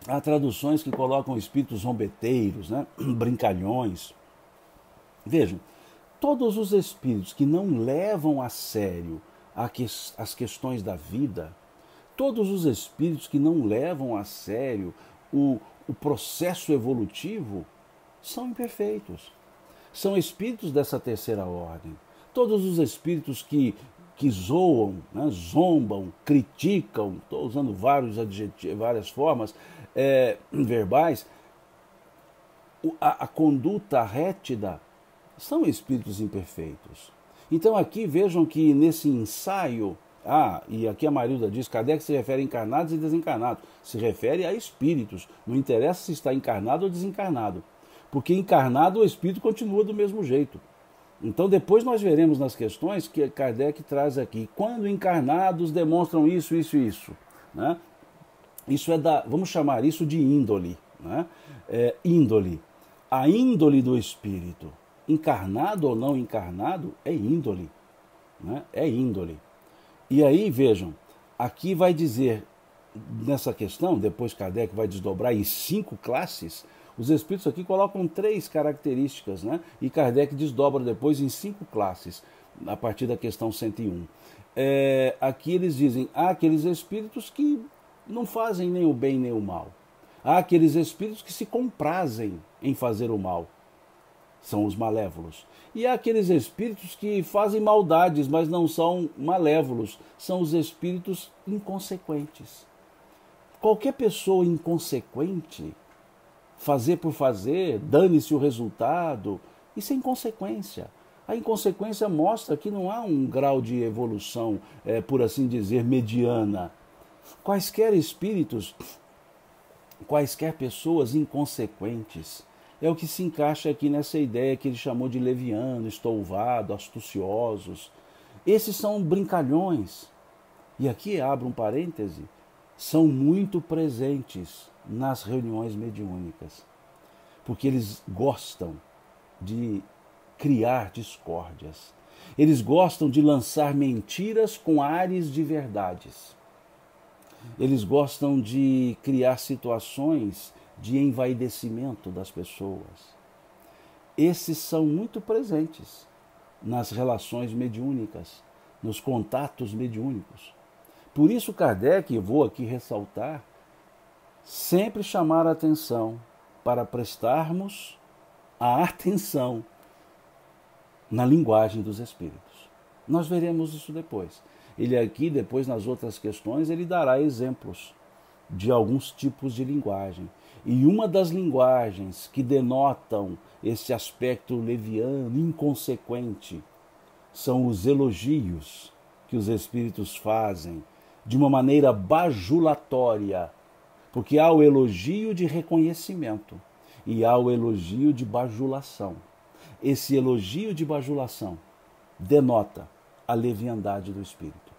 Há traduções que colocam espíritos zombeteiros, né? Brincalhões, Vejam, todos os espíritos que não levam a sério as questões da vida, todos os espíritos que não levam a sério o processo evolutivo, são imperfeitos. São espíritos dessa terceira ordem. Todos os espíritos que zoam, né, zombam, criticam, estou usando vários adjetivos, várias formas verbais, a conduta rétida, são espíritos imperfeitos. Então aqui vejam que nesse ensaio, e aqui a Marilda diz, Kardec se refere a encarnados e desencarnados, se refere a espíritos, não interessa se está encarnado ou desencarnado, porque encarnado o espírito continua do mesmo jeito. Então depois nós veremos nas questões que Kardec traz aqui, quando encarnados demonstram isso, isso e isso, né? Isso vamos chamar isso de índole, né? Índole. A índole do espírito, encarnado ou não encarnado, é índole, né? É índole. E aí, vejam, aqui vai dizer, nessa questão, depois Kardec vai desdobrar em 5 classes, os espíritos aqui colocam 3 características, né? E Kardec desdobra depois em 5 classes, a partir da questão 101. Aqui eles dizem, há aqueles espíritos que não fazem nem o bem nem o mal. Há aqueles espíritos que se comprazem em fazer o mal, são os malévolos. E há aqueles espíritos que fazem maldades, mas não são malévolos, são os espíritos inconsequentes. Qualquer pessoa inconsequente, fazer por fazer, dane-se o resultado, isso é inconsequência. A inconsequência mostra que não há um grau de evolução, por assim dizer, mediana. Quaisquer espíritos, quaisquer pessoas inconsequentes, é o que se encaixa aqui nessa ideia que ele chamou de leviano, estouvado, astuciosos. Esses são brincalhões. E aqui abro um parêntese, são muito presentes nas reuniões mediúnicas, porque eles gostam de criar discórdias. Eles gostam de lançar mentiras com ares de verdades. Eles gostam de criar situações de envaidecimento das pessoas. Esses são muito presentes nas relações mediúnicas, nos contatos mediúnicos. Por isso Kardec, eu vou aqui ressaltar, sempre chamar a atenção para prestarmos a atenção na linguagem dos espíritos. Nós veremos isso depois. Ele aqui, depois nas outras questões, ele dará exemplos de alguns tipos de linguagem. E uma das linguagens que denotam esse aspecto leviano, inconsequente, são os elogios que os espíritos fazem de uma maneira bajulatória, porque há o elogio de reconhecimento e há o elogio de bajulação. Esse elogio de bajulação denota a leviandade do espírito.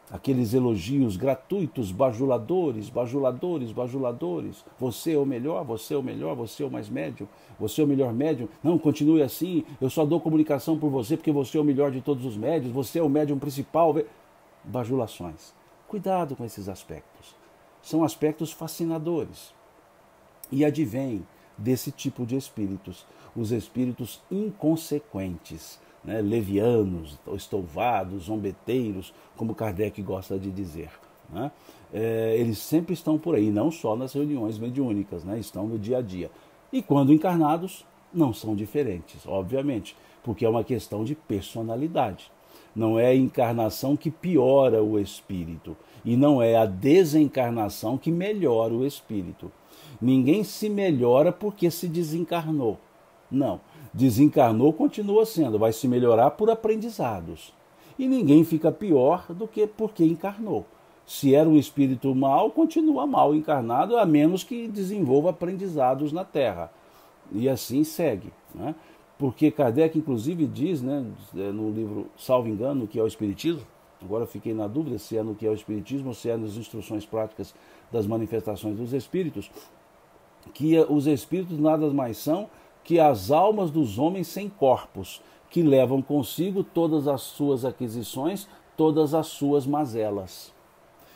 Aqueles elogios gratuitos, bajuladores, bajuladores, bajuladores. Você é o melhor, você é o melhor, você é o mais médium, você é o melhor médium. Não, continue assim, eu só dou comunicação por você porque você é o melhor de todos os médios, você é o médium principal. Bajulações. Cuidado com esses aspectos. São aspectos fascinadores. E advém desse tipo de espíritos, os espíritos inconsequentes, né, levianos, estouvados, zombeteiros, como Kardec gosta de dizer. Né? Eles sempre estão por aí, não só nas reuniões mediúnicas, né, estão no dia a dia. E quando encarnados, não são diferentes, obviamente, porque é uma questão de personalidade. Não é a encarnação que piora o espírito, e não é a desencarnação que melhora o espírito. Ninguém se melhora porque se desencarnou. Não. Desencarnou, continua sendo, vai se melhorar por aprendizados. E ninguém fica pior do que porque encarnou. Se era um espírito mau, continua mal encarnado, a menos que desenvolva aprendizados na Terra. E assim segue. Né? Porque Kardec, inclusive, diz, né, no livro, salvo engano, que é o Espiritismo, agora fiquei na dúvida se é no que é o Espiritismo ou se é nas instruções práticas das manifestações dos Espíritos, que os Espíritos nada mais são que as almas dos homens sem corpos, que levam consigo todas as suas aquisições, todas as suas mazelas.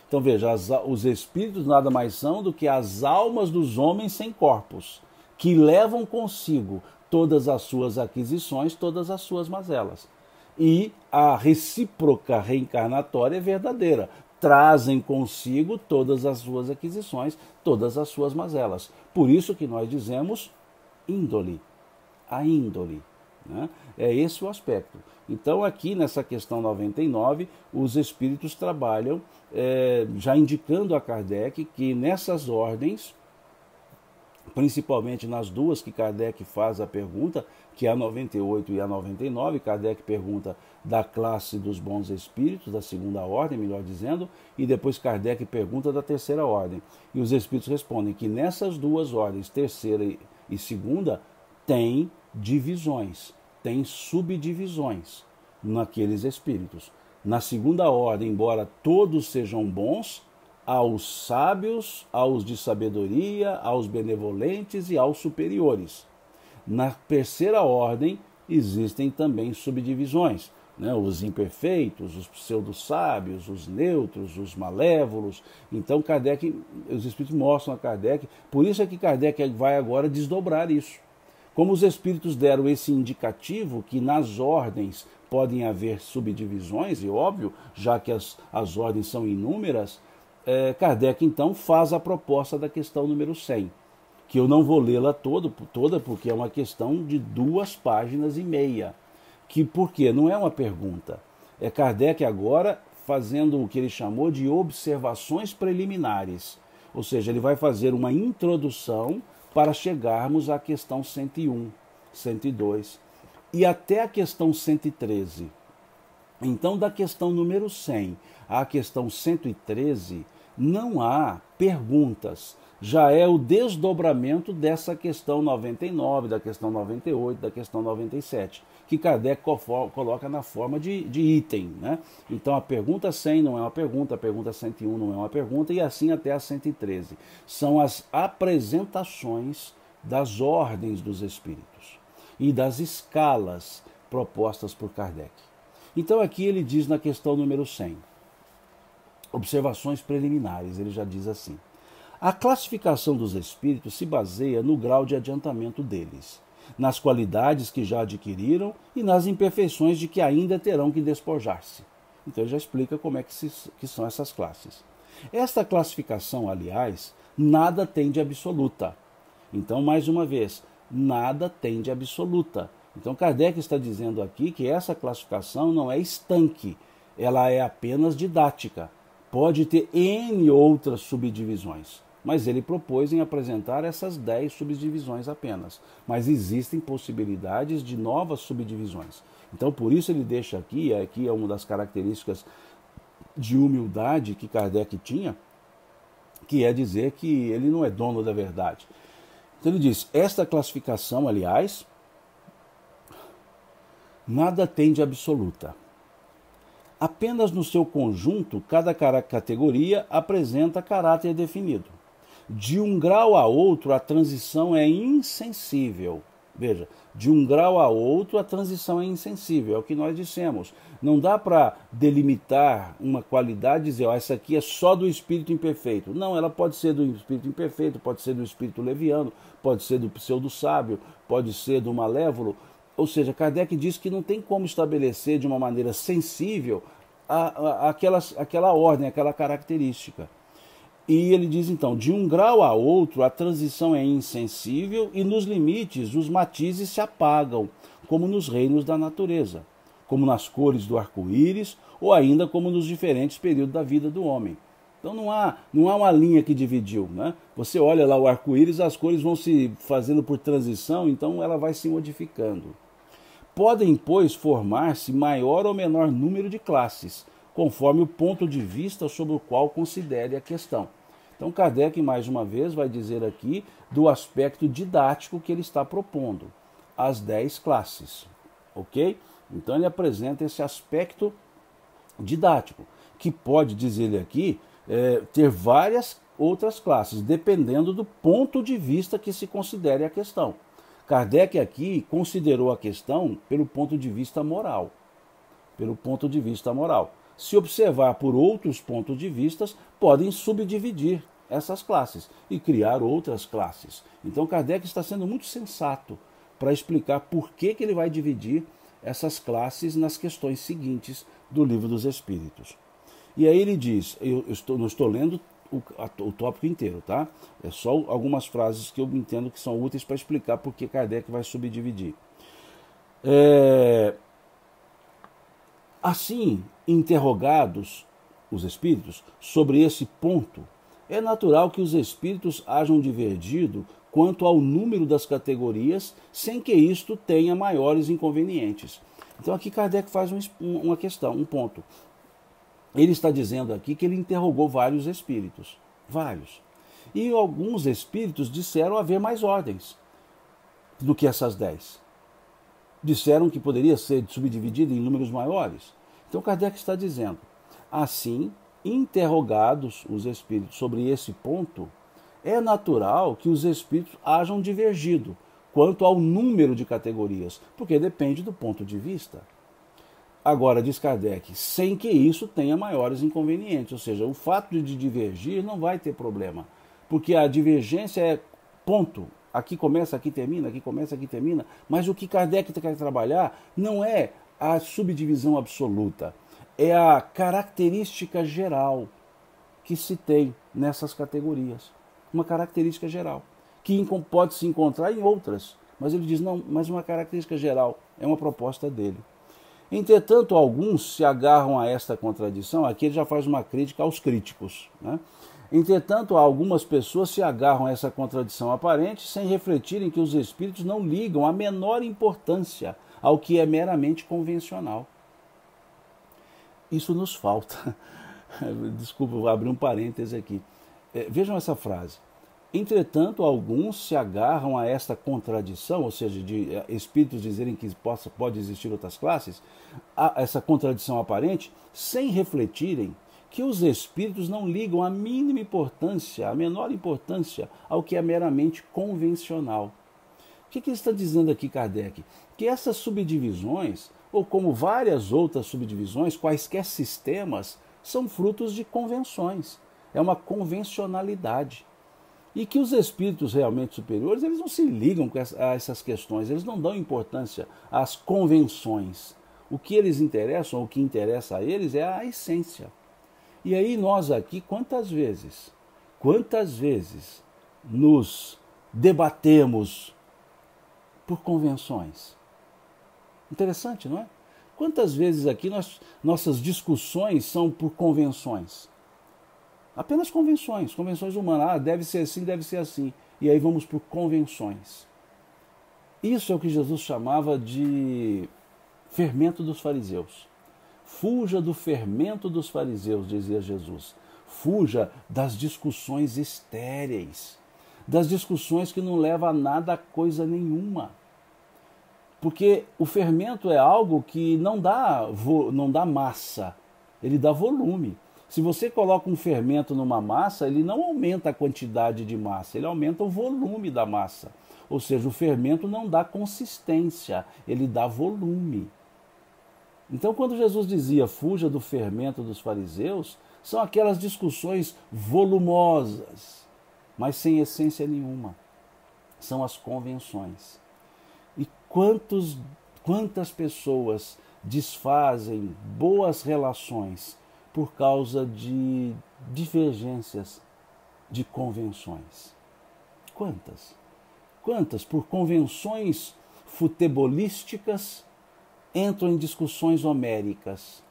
Então veja, os espíritos nada mais são do que as almas dos homens sem corpos, que levam consigo todas as suas aquisições, todas as suas mazelas. E a recíproca reencarnatória é verdadeira. Trazem consigo todas as suas aquisições, todas as suas mazelas. Por isso que nós dizemos índole, a índole. Né? É esse o aspecto. Então, aqui nessa questão 99, os espíritos trabalham já indicando a Kardec que nessas ordens, principalmente nas duas que Kardec faz a pergunta, que é a 98 e a 99, Kardec pergunta da classe dos bons espíritos, da segunda ordem, melhor dizendo, e depois Kardec pergunta da terceira ordem. E os espíritos respondem que nessas duas ordens, terceira e segunda, tem divisões, tem subdivisões naqueles espíritos. Na segunda ordem, embora todos sejam bons, aos sábios, aos de sabedoria, aos benevolentes e aos superiores. Na terceira ordem existem também subdivisões, né? Os imperfeitos, os pseudo-sábios, os neutros, os malévolos. Então Kardec, os espíritos mostram a Kardec, por isso é que Kardec vai agora desdobrar isso. Como os espíritos deram esse indicativo que nas ordens podem haver subdivisões, e óbvio, já que as ordens são inúmeras, Kardec então faz a proposta da questão número 100, que eu não vou lê-la toda porque é uma questão de 2 páginas e meia, que por quê? Não é uma pergunta, é Kardec agora fazendo o que ele chamou de observações preliminares, ou seja, ele vai fazer uma introdução para chegarmos à questão 101, 102 e até a questão 113. Então, da questão número 100 à questão 113, não há perguntas. Já é o desdobramento dessa questão 99, da questão 98, da questão 97, que Kardec coloca na forma de item. Né? Então, a pergunta 100 não é uma pergunta, a pergunta 101 não é uma pergunta, e assim até a 113. São as apresentações das ordens dos espíritos e das escalas propostas por Kardec. Então aqui ele diz na questão número 100, observações preliminares, ele já diz assim: a classificação dos espíritos se baseia no grau de adiantamento deles, nas qualidades que já adquiriram e nas imperfeições de que ainda terão que despojar-se. Então ele já explica como é que são essas classes. Esta classificação, aliás, nada tem de absoluta. Então, mais uma vez, nada tem de absoluta. Então Kardec está dizendo aqui que essa classificação não é estanque, ela é apenas didática. Pode ter N outras subdivisões, mas ele propôs em apresentar essas 10 subdivisões apenas. Mas existem possibilidades de novas subdivisões. Então por isso ele deixa aqui é uma das características de humildade que Kardec tinha, que é dizer que ele não é dono da verdade. Então ele diz, esta classificação, aliás, nada tem de absoluta. Apenas no seu conjunto, cada categoria apresenta caráter definido. De um grau a outro, a transição é insensível. Veja, de um grau a outro, a transição é insensível, é o que nós dissemos. Não dá para delimitar uma qualidade e dizer, essa aqui é só do espírito imperfeito. Não, ela pode ser do espírito imperfeito, pode ser do espírito leviano, pode ser do pseudo-sábio, pode ser do malévolo. Ou seja, Kardec diz que não tem como estabelecer de uma maneira sensível aquela ordem, aquela característica. E ele diz então, de um grau a outro, a transição é insensível e nos limites os matizes se apagam, como nos reinos da natureza, como nas cores do arco-íris ou ainda como nos diferentes períodos da vida do homem. Então não há uma linha que dividiu, né? Você olha lá o arco-íris, as cores vão se fazendo por transição, então ela vai se modificando. Podem, pois, formar-se maior ou menor número de classes, conforme o ponto de vista sobre o qual considere a questão. Então Kardec, mais uma vez, vai dizer aqui do aspecto didático que ele está propondo, as 10 classes, ok? Então ele apresenta esse aspecto didático, que pode, diz ele aqui, ter várias outras classes, dependendo do ponto de vista que se considere a questão. Kardec aqui considerou a questão pelo ponto de vista moral. Pelo ponto de vista moral. Se observar por outros pontos de vista, podem subdividir essas classes e criar outras classes. Então Kardec está sendo muito sensato para explicar por que ele vai dividir essas classes nas questões seguintes do Livro dos Espíritos. E aí ele diz, não estou lendo o tópico inteiro, tá? É só algumas frases que eu entendo que são úteis para explicar por que Kardec vai subdividir. Assim, interrogados os espíritos sobre esse ponto, é natural que os espíritos hajam divergido quanto ao número das categorias, sem que isto tenha maiores inconvenientes. Então aqui Kardec faz uma questão, um ponto. Ele está dizendo aqui que ele interrogou vários espíritos, vários. E alguns espíritos disseram haver mais ordens do que essas 10. Disseram que poderia ser subdividido em números maiores. Então Kardec está dizendo, assim, interrogados os espíritos sobre esse ponto, é natural que os espíritos hajam divergido quanto ao número de categorias, porque depende do ponto de vista. Agora, diz Kardec, sem que isso tenha maiores inconvenientes, ou seja, o fato de divergir não vai ter problema, porque a divergência é ponto, aqui começa, aqui termina, aqui começa, aqui termina, mas o que Kardec quer trabalhar não é a subdivisão absoluta, é a característica geral que se tem nessas categorias, uma característica geral, que pode se encontrar em outras, mas ele diz, não, mas uma característica geral, é uma proposta dele. Entretanto, alguns se agarram a esta contradição, aqui ele já faz uma crítica aos críticos, né? Entretanto, algumas pessoas se agarram a essa contradição aparente sem refletirem que os espíritos não ligam a menor importância ao que é meramente convencional. Isso nos falta. Desculpa, vou abrir um parêntese aqui. Vejam essa frase. Entretanto, alguns se agarram a esta contradição, ou seja, de espíritos dizerem que pode existir outras classes, a essa contradição aparente, sem refletirem que os espíritos não ligam a mínima importância, a menor importância ao que é meramente convencional. O que ele está dizendo aqui, Kardec? Que essas subdivisões, ou como várias outras subdivisões, quaisquer sistemas, são frutos de convenções. É uma convencionalidade. E que os espíritos realmente superiores, eles não se ligam a essas questões, eles não dão importância às convenções. O que eles interessam, o que interessa a eles é a essência. E aí nós aqui, quantas vezes nos debatemos por convenções? Interessante, não é? Quantas vezes aqui nossas discussões são por convenções? Apenas convenções humanas. Deve ser assim, deve ser assim. E aí vamos por convenções. Isso é o que Jesus chamava de fermento dos fariseus. Fuja do fermento dos fariseus, dizia Jesus. Fuja das discussões estéreis, das discussões que não levam a nada, a coisa nenhuma. Porque o fermento é algo que não dá massa, ele dá volume. Se você coloca um fermento numa massa, ele não aumenta a quantidade de massa, ele aumenta o volume da massa. Ou seja, o fermento não dá consistência, ele dá volume. Então, quando Jesus dizia fuja do fermento dos fariseus, são aquelas discussões volumosas, mas sem essência nenhuma. São as convenções. E quantas pessoas desfazem boas relações por causa de divergências de convenções? Quantas por convenções futebolísticas entram em discussões homéricas?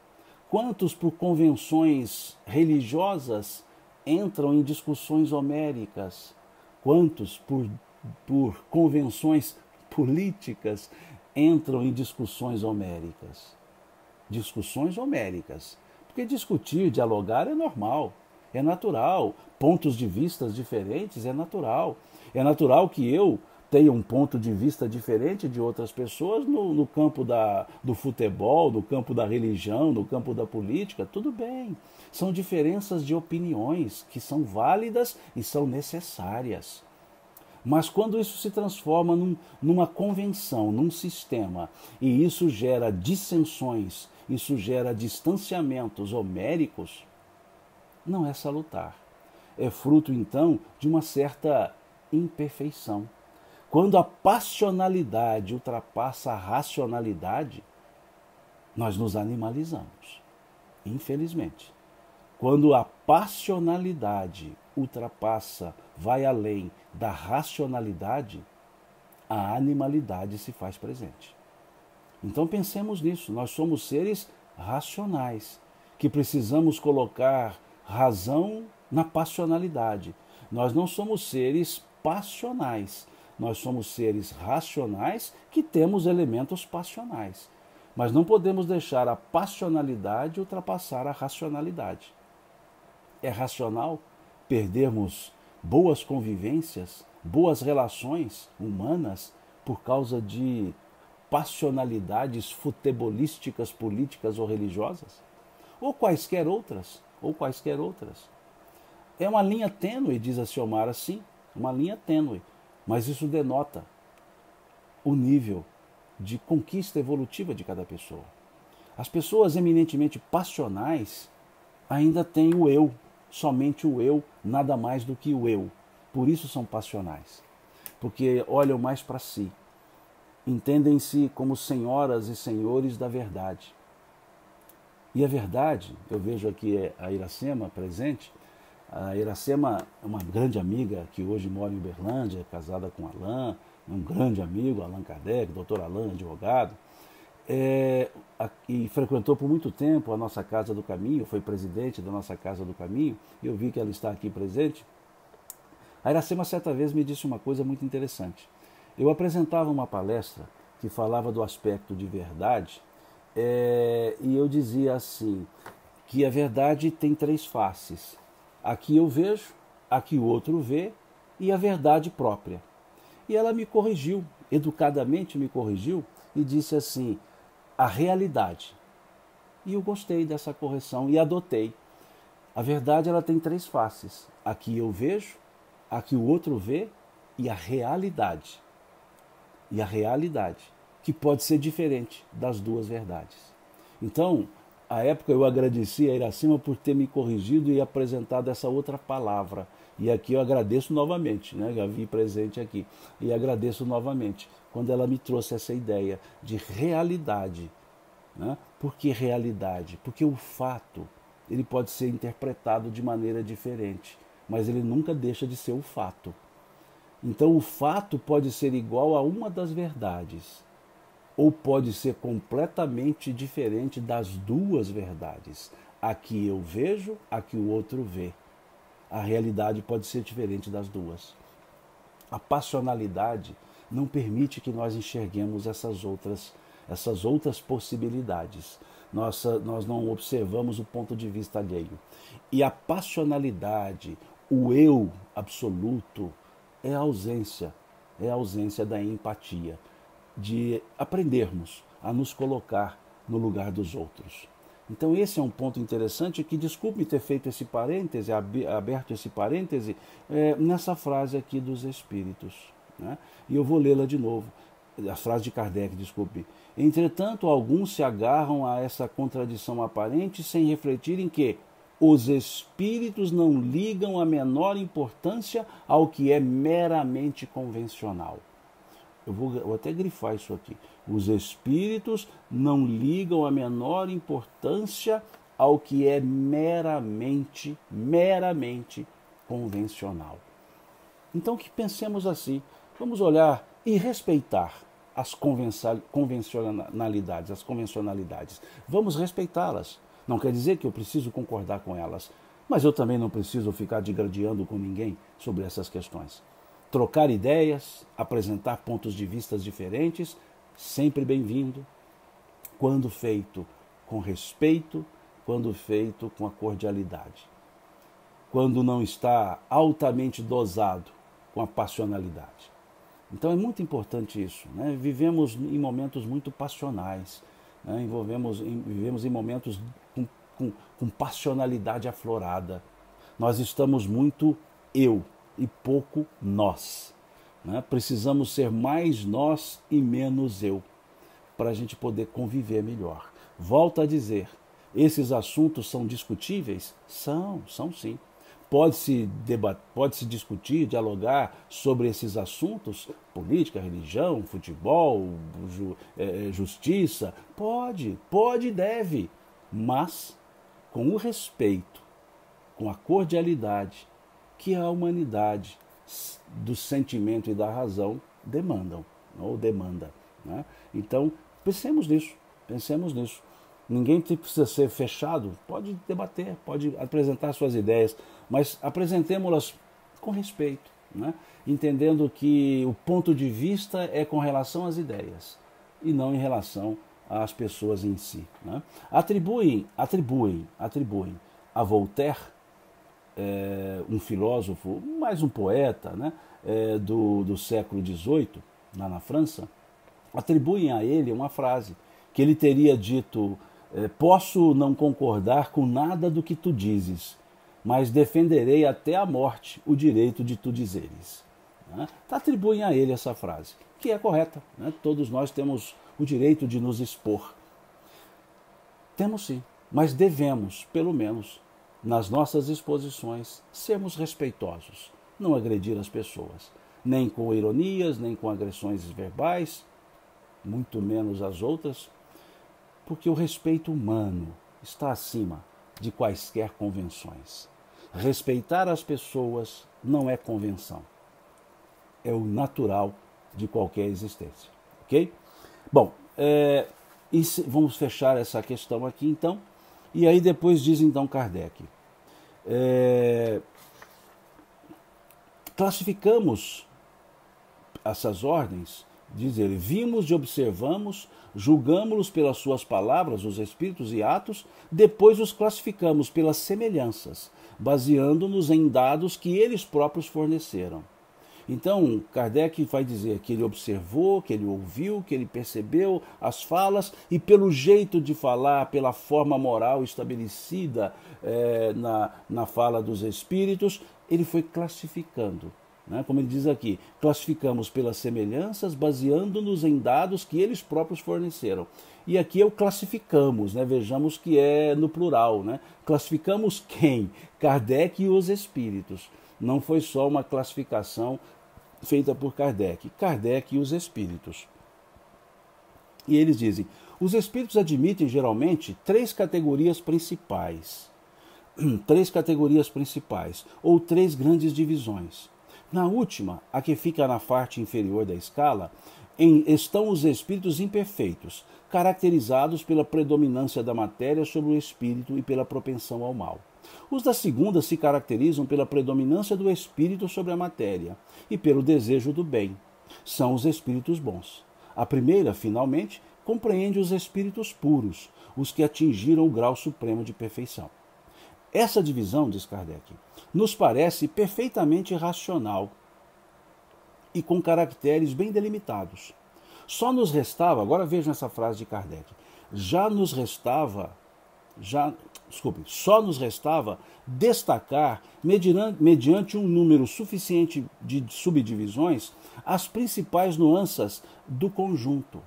Quantos por convenções religiosas entram em discussões homéricas? Quantos por convenções políticas entram em discussões homéricas? Discussões homéricas. Porque discutir, dialogar é normal, é natural. Pontos de vista diferentes é natural. É natural que eu tenha um ponto de vista diferente de outras pessoas no campo do futebol, no campo da religião, no campo da política. Tudo bem. São diferenças de opiniões que são válidas e são necessárias. Mas quando isso se transforma numa convenção, num sistema, e isso gera dissensões, isso gera distanciamentos homéricos, não é salutar. É fruto, então, de uma certa imperfeição. Quando a passionalidade ultrapassa a racionalidade, nós nos animalizamos, infelizmente. Quando a passionalidade ultrapassa, vai além da racionalidade, a animalidade se faz presente. Então pensemos nisso, nós somos seres racionais, que precisamos colocar razão na passionalidade. Nós não somos seres passionais, nós somos seres racionais que temos elementos passionais. Mas não podemos deixar a passionalidade ultrapassar a racionalidade. É racional perdermos boas convivências, boas relações humanas por causa de passionalidades futebolísticas, políticas ou religiosas? Ou quaisquer outras, É uma linha tênue, diz a Xiomara, sim, uma linha tênue, mas isso denota o nível de conquista evolutiva de cada pessoa. As pessoas eminentemente passionais ainda têm o eu, somente o eu, nada mais do que o eu. Por isso são passionais, porque olham mais para si, entendem-se como senhoras e senhores da verdade. E a verdade, eu vejo aqui a Iracema presente. A Iracema é uma grande amiga que hoje mora em Uberlândia, casada com Alain, um grande amigo, Allan Kardec, doutor Alain, advogado, e frequentou por muito tempo a nossa Casa do Caminho, foi presidente da nossa Casa do Caminho, e eu vi que ela está aqui presente. A Iracema certa vez me disse uma coisa muito interessante. Eu apresentava uma palestra que falava do aspecto de verdade, e eu dizia assim, que a verdade tem 3 faces. Aqui eu vejo, aqui o outro vê, e a verdade própria. E ela me corrigiu, educadamente me corrigiu, e disse assim, a realidade. E eu gostei dessa correção e adotei. A verdade ela tem 3 faces. Aqui eu vejo, aqui o outro vê, e a realidade. E a realidade, que pode ser diferente das 2 verdades. Então, à época eu agradeci a Iracema por ter me corrigido e apresentado essa outra palavra. E aqui eu agradeço novamente, né? Já vi presente aqui. E agradeço novamente quando ela me trouxe essa ideia de realidade. Né? Por que realidade? Porque o fato ele pode ser interpretado de maneira diferente, mas ele nunca deixa de ser o fato. Então o fato pode ser igual a uma das verdades, ou pode ser completamente diferente das 2 verdades. Aqui eu vejo, aqui o outro vê. A realidade pode ser diferente das 2. A passionalidade não permite que nós enxerguemos essas outras possibilidades. Nós não observamos o ponto de vista alheio. E a passionalidade, o eu absoluto, é a ausência da empatia, de aprendermos a nos colocar no lugar dos outros. Então esse é um ponto interessante que, desculpe ter feito esse parêntese, aberto esse parêntese, nessa frase aqui dos Espíritos. Né? E eu vou lê-la de novo, a frase de Kardec, desculpe. Entretanto, alguns se agarram a essa contradição aparente sem refletirem que os Espíritos não ligam a menor importância ao que é meramente convencional. Eu vou até grifar isso aqui. Os Espíritos não ligam a menor importância ao que é meramente convencional. Então que pensemos assim, vamos olhar e respeitar as convencionalidades. Vamos respeitá-las. Não quer dizer que eu preciso concordar com elas, mas eu também não preciso ficar digradiando com ninguém sobre essas questões. Trocar ideias, apresentar pontos de vista diferentes, sempre bem-vindo, quando feito com respeito, quando feito com a cordialidade, quando não está altamente dosado com a passionalidade. Então é muito importante isso. Né? Vivemos em momentos muito passionais, né? Vivemos em momentos com passionalidade aflorada. Nós estamos muito eu e pouco nós. Né? Precisamos ser mais nós e menos eu, para a gente poder conviver melhor. Volto a dizer, esses assuntos são discutíveis? São sim. pode-se discutir, dialogar sobre esses assuntos, política, religião, futebol, justiça, pode e deve, mas com o respeito, com a cordialidade que a humanidade do sentimento e da razão demandam, ou demanda. Né? Então, pensemos nisso. Ninguém precisa ser fechado, pode debater, pode apresentar suas ideias, mas apresentemos-las com respeito, né? Entendendo que o ponto de vista é com relação às ideias e não em relação às pessoas em si. Né? Atribuem a Voltaire, um filósofo, mais um poeta, né? Do século XVIII, lá na França, atribuem a ele uma frase que ele teria dito: posso não concordar com nada do que tu dizes, mas defenderei até a morte o direito de tu dizeres. Atribuem a ele essa frase, que é correta. Né? Todos nós temos o direito de nos expor. Temos sim, mas devemos, pelo menos, nas nossas exposições, sermos respeitosos, não agredir as pessoas, nem com ironias, nem com agressões verbais, muito menos as outras, porque o respeito humano está acima de quaisquer convenções. Respeitar as pessoas não é convenção, é o natural de qualquer existência, ok? Bom, vamos fechar essa questão aqui então, e aí depois diz então Kardec, classificamos essas ordens, diz ele, vimos e observamos, julgamos-los pelas suas palavras, os espíritos e atos, depois os classificamos pelas semelhanças, baseando-nos em dados que eles próprios forneceram. Então, Kardec vai dizer que ele observou, que ele ouviu, que ele percebeu as falas e pelo jeito de falar, pela forma moral estabelecida na fala dos espíritos, ele foi classificando. Né? Como ele diz aqui, classificamos pelas semelhanças, baseando-nos em dados que eles próprios forneceram. E aqui é o classificamos, né? Vejamos que é no plural. Né? Classificamos quem? Kardec e os espíritos. Não foi só uma classificação feita por Kardec. Kardec e os espíritos. E eles dizem, os espíritos admitem geralmente três categorias principais. Ou três grandes divisões. Na última, a que fica na parte inferior da escala, estão os espíritos imperfeitos, caracterizados pela predominância da matéria sobre o espírito e pela propensão ao mal. Os da segunda se caracterizam pela predominância do espírito sobre a matéria e pelo desejo do bem. São os espíritos bons. A primeira, finalmente, compreende os espíritos puros, os que atingiram o grau supremo de perfeição. Essa divisão, diz Kardec, nos parece perfeitamente racional e com caracteres bem delimitados. Só nos restava, agora vejam essa frase de Kardec, só nos restava destacar, mediante um número suficiente de subdivisões, as principais nuances do conjunto.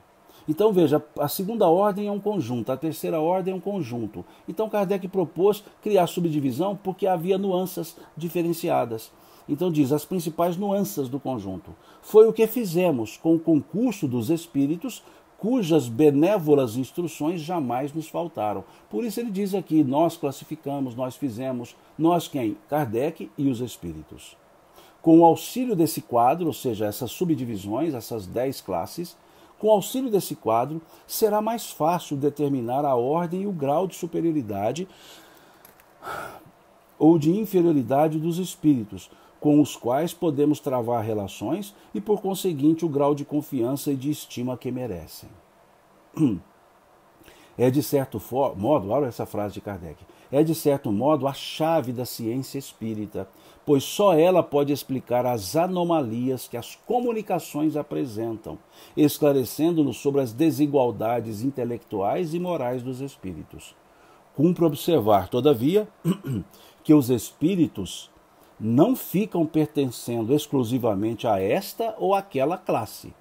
Então veja, a segunda ordem é um conjunto, a terceira ordem é um conjunto. Então Kardec propôs criar subdivisão porque havia nuances diferenciadas. Então diz, as principais nuances do conjunto. Foi o que fizemos com o concurso dos espíritos, cujas benévolas instruções jamais nos faltaram. Por isso ele diz aqui, nós classificamos, nós fizemos, nós quem? Kardec e os espíritos. Com o auxílio desse quadro, ou seja, essas subdivisões, essas 10 classes, com o auxílio desse quadro, será mais fácil determinar a ordem e o grau de superioridade ou de inferioridade dos espíritos, com os quais podemos travar relações e, por conseguinte, o grau de confiança e de estima que merecem. É de certo modo, olha essa frase de Kardec, é de certo modo a chave da ciência espírita, pois só ela pode explicar as anomalias que as comunicações apresentam, esclarecendo-nos sobre as desigualdades intelectuais e morais dos espíritos. Cumpre observar, todavia, que os espíritos não ficam pertencendo exclusivamente a esta ou aquela classe.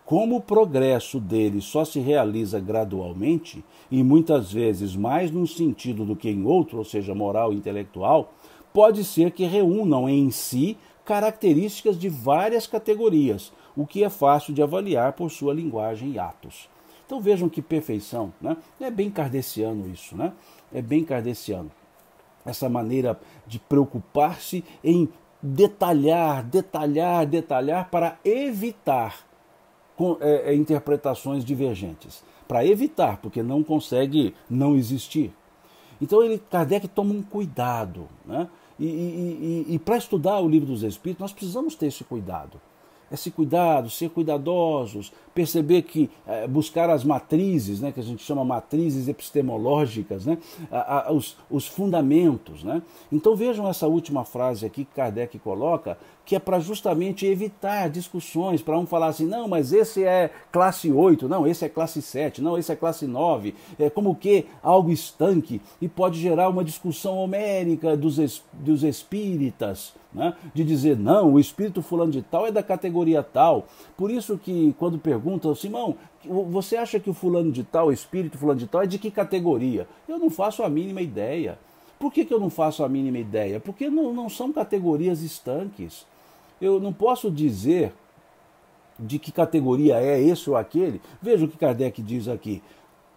Como o progresso deles só se realiza gradualmente, e muitas vezes mais num sentido do que em outro, ou seja, moral e intelectual, pode ser que reúnam em si características de várias categorias, o que é fácil de avaliar por sua linguagem e atos. Então vejam que perfeição, né? É bem kardeciano isso, né? É bem kardeciano. Essa maneira de preocupar-se em detalhar para evitar interpretações divergentes. Para evitar, porque não consegue não existir. Então Kardec toma um cuidado, né? E para estudar o Livro dos Espíritos, nós precisamos ter esse cuidado. Esse cuidado, ser cuidadosos, perceber que buscar as matrizes, né, que a gente chama matrizes epistemológicas, né, os fundamentos. Né? Então vejam essa última frase aqui que Kardec coloca, que é para justamente evitar discussões, para um falar assim, não, mas esse é classe 8, não, esse é classe 7, não, esse é classe 9, é como que algo estanque e pode gerar uma discussão homérica dos espíritas, né? De dizer, não, o espírito fulano de tal é da categoria tal. Por isso que quando perguntam, Simão, você acha que o fulano de tal, o espírito fulano de tal, é de que categoria? Eu não faço a mínima ideia. Por que eu não faço a mínima ideia? Porque não são categorias estanques. Eu não posso dizer de que categoria é esse ou aquele. Veja o que Kardec diz aqui.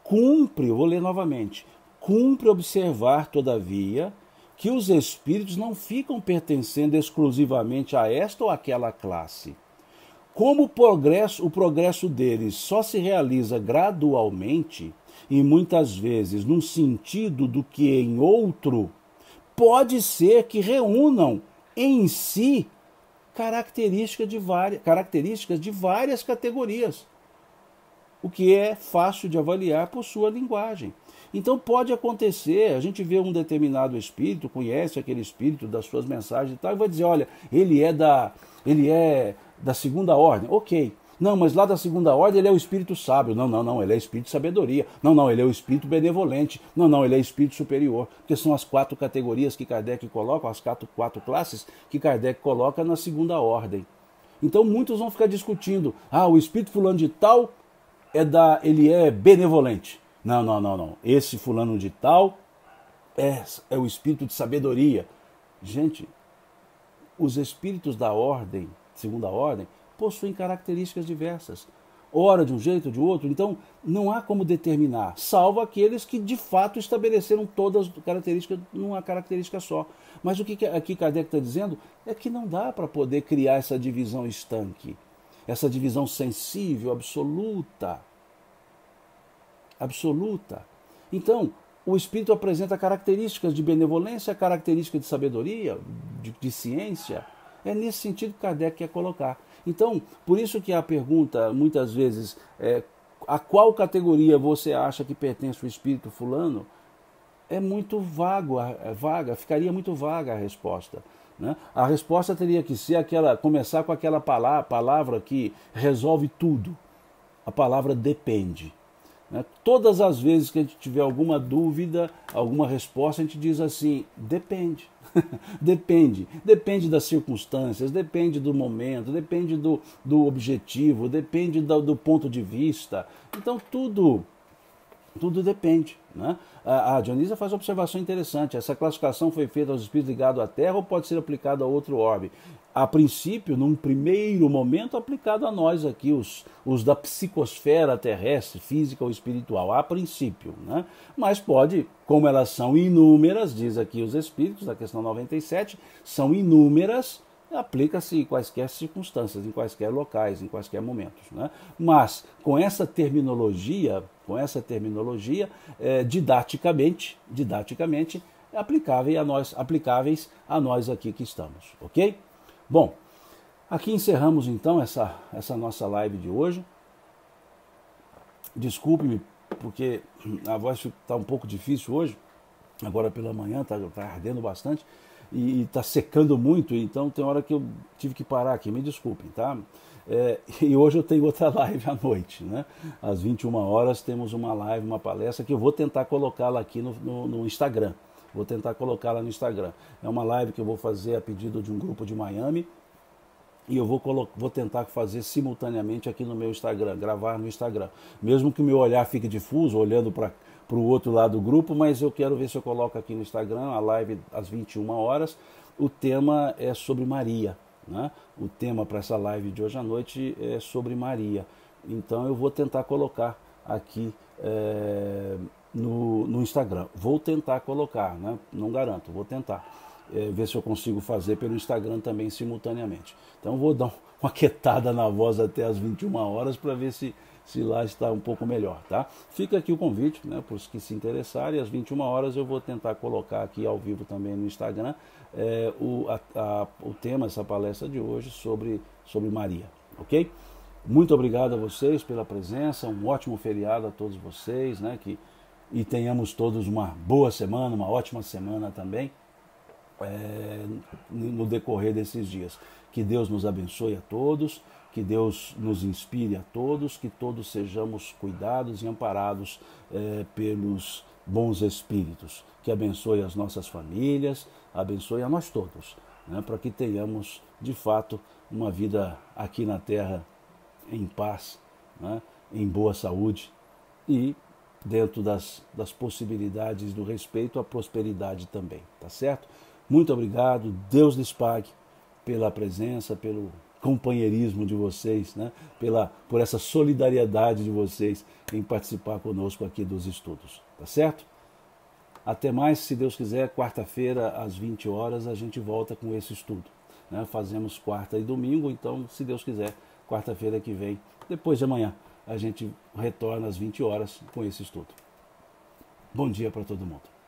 Cumpre, eu vou ler novamente, cumpre observar, todavia, que os espíritos não ficam pertencendo exclusivamente a esta ou aquela classe. Como o progresso deles só se realiza gradualmente, e muitas vezes num sentido do que em outro, pode ser que reúnam em si características de várias categorias, o que é fácil de avaliar por sua linguagem. Então pode acontecer, a gente vê um determinado espírito, conhece aquele espírito das suas mensagens e tal, e vai dizer, olha, ele é da segunda ordem, ok. Não, mas lá da segunda ordem ele é o espírito sábio. Não, ele é espírito de sabedoria. Não, ele é o espírito benevolente. Não, ele é espírito superior. Porque são as 4 categorias que Kardec coloca, as quatro classes que Kardec coloca na segunda ordem. Então muitos vão ficar discutindo, o espírito fulano de tal ele é benevolente. Não. Esse fulano de tal é o espírito de sabedoria. Gente, os espíritos da ordem, segunda ordem, possuem características diversas. Ora de um jeito ou de outro. Então, não há como determinar, salvo aqueles que de fato estabeleceram todas as características numa característica só. Mas o que aqui Kardec está dizendo é que não dá para poder criar essa divisão estanque, essa divisão sensível, absoluta. Então, o espírito apresenta características de benevolência, características de sabedoria, de ciência. É nesse sentido que Kardec quer colocar. Então, por isso que a pergunta, muitas vezes, a qual categoria você acha que pertence o espírito fulano, é muito vaga, ficaria muito vaga a resposta. Né? A resposta teria que ser começar com aquela palavra que resolve tudo. A palavra depende. Né? Todas as vezes que a gente tiver alguma dúvida, alguma resposta, a gente diz assim, depende. Depende das circunstâncias, depende do momento, depende do objetivo, depende do ponto de vista. Então tudo depende. Né? A Dionísia faz uma observação interessante. Essa classificação foi feita aos espíritos ligados à Terra ou pode ser aplicada a outro orbe? A princípio, num primeiro momento, aplicado a nós aqui, os da psicosfera terrestre, física ou espiritual, a princípio. Né? Mas pode, como elas são inúmeras, diz aqui os espíritos, na questão 97, são inúmeras, aplica-se em quaisquer circunstâncias, em quaisquer locais, em quaisquer momentos. Né? Mas com essa terminologia didaticamente aplicáveis a nós aqui que estamos, ok? Bom, aqui encerramos então essa nossa live de hoje. Desculpe-me, porque a voz está um pouco difícil hoje, agora pela manhã está ardendo bastante e está secando muito, então tem hora que eu tive que parar aqui, me desculpem, tá? E hoje eu tenho outra live à noite, né? Às 21 horas temos uma live, uma palestra que eu vou tentar colocá-la aqui no Instagram. Vou tentar colocá-la no Instagram. É uma live que eu vou fazer a pedido de um grupo de Miami e eu vou tentar fazer simultaneamente aqui no meu Instagram, gravar no Instagram. Mesmo que o meu olhar fique difuso, olhando para o outro lado do grupo, mas eu quero ver se eu coloco aqui no Instagram, a live às 21 horas. O tema é sobre Maria, né? O tema para essa live de hoje à noite é sobre Maria. Então eu vou tentar colocar aqui no Instagram. Vou tentar colocar, né? Não garanto, vou tentar. Ver se eu consigo fazer pelo Instagram também simultaneamente. Então vou dar uma quietada na voz até as 21 horas para ver se lá está um pouco melhor, tá? Fica aqui o convite, né, para os que se interessarem. Às 21 horas eu vou tentar colocar aqui ao vivo também no Instagram o tema, essa palestra de hoje sobre Maria, ok? Muito obrigado a vocês pela presença, um ótimo feriado a todos vocês, né, e tenhamos todos uma boa semana, uma ótima semana também. No decorrer desses dias. Que Deus nos abençoe a todos, que Deus nos inspire a todos, que todos sejamos cuidados e amparados pelos bons espíritos, que abençoe as nossas famílias, abençoe a nós todos, né, para que tenhamos de fato uma vida aqui na Terra em paz, né, em boa saúde e dentro das possibilidades do respeito à prosperidade também, tá certo? Muito obrigado, Deus lhes pague pela presença, pelo companheirismo de vocês, né? Por essa solidariedade de vocês em participar conosco aqui dos estudos, tá certo? Até mais, se Deus quiser, quarta-feira às 20 horas a gente volta com esse estudo, né? Fazemos quarta e domingo, então se Deus quiser, quarta-feira que vem, depois de amanhã, a gente retorna às 20 horas com esse estudo. Bom dia para todo mundo.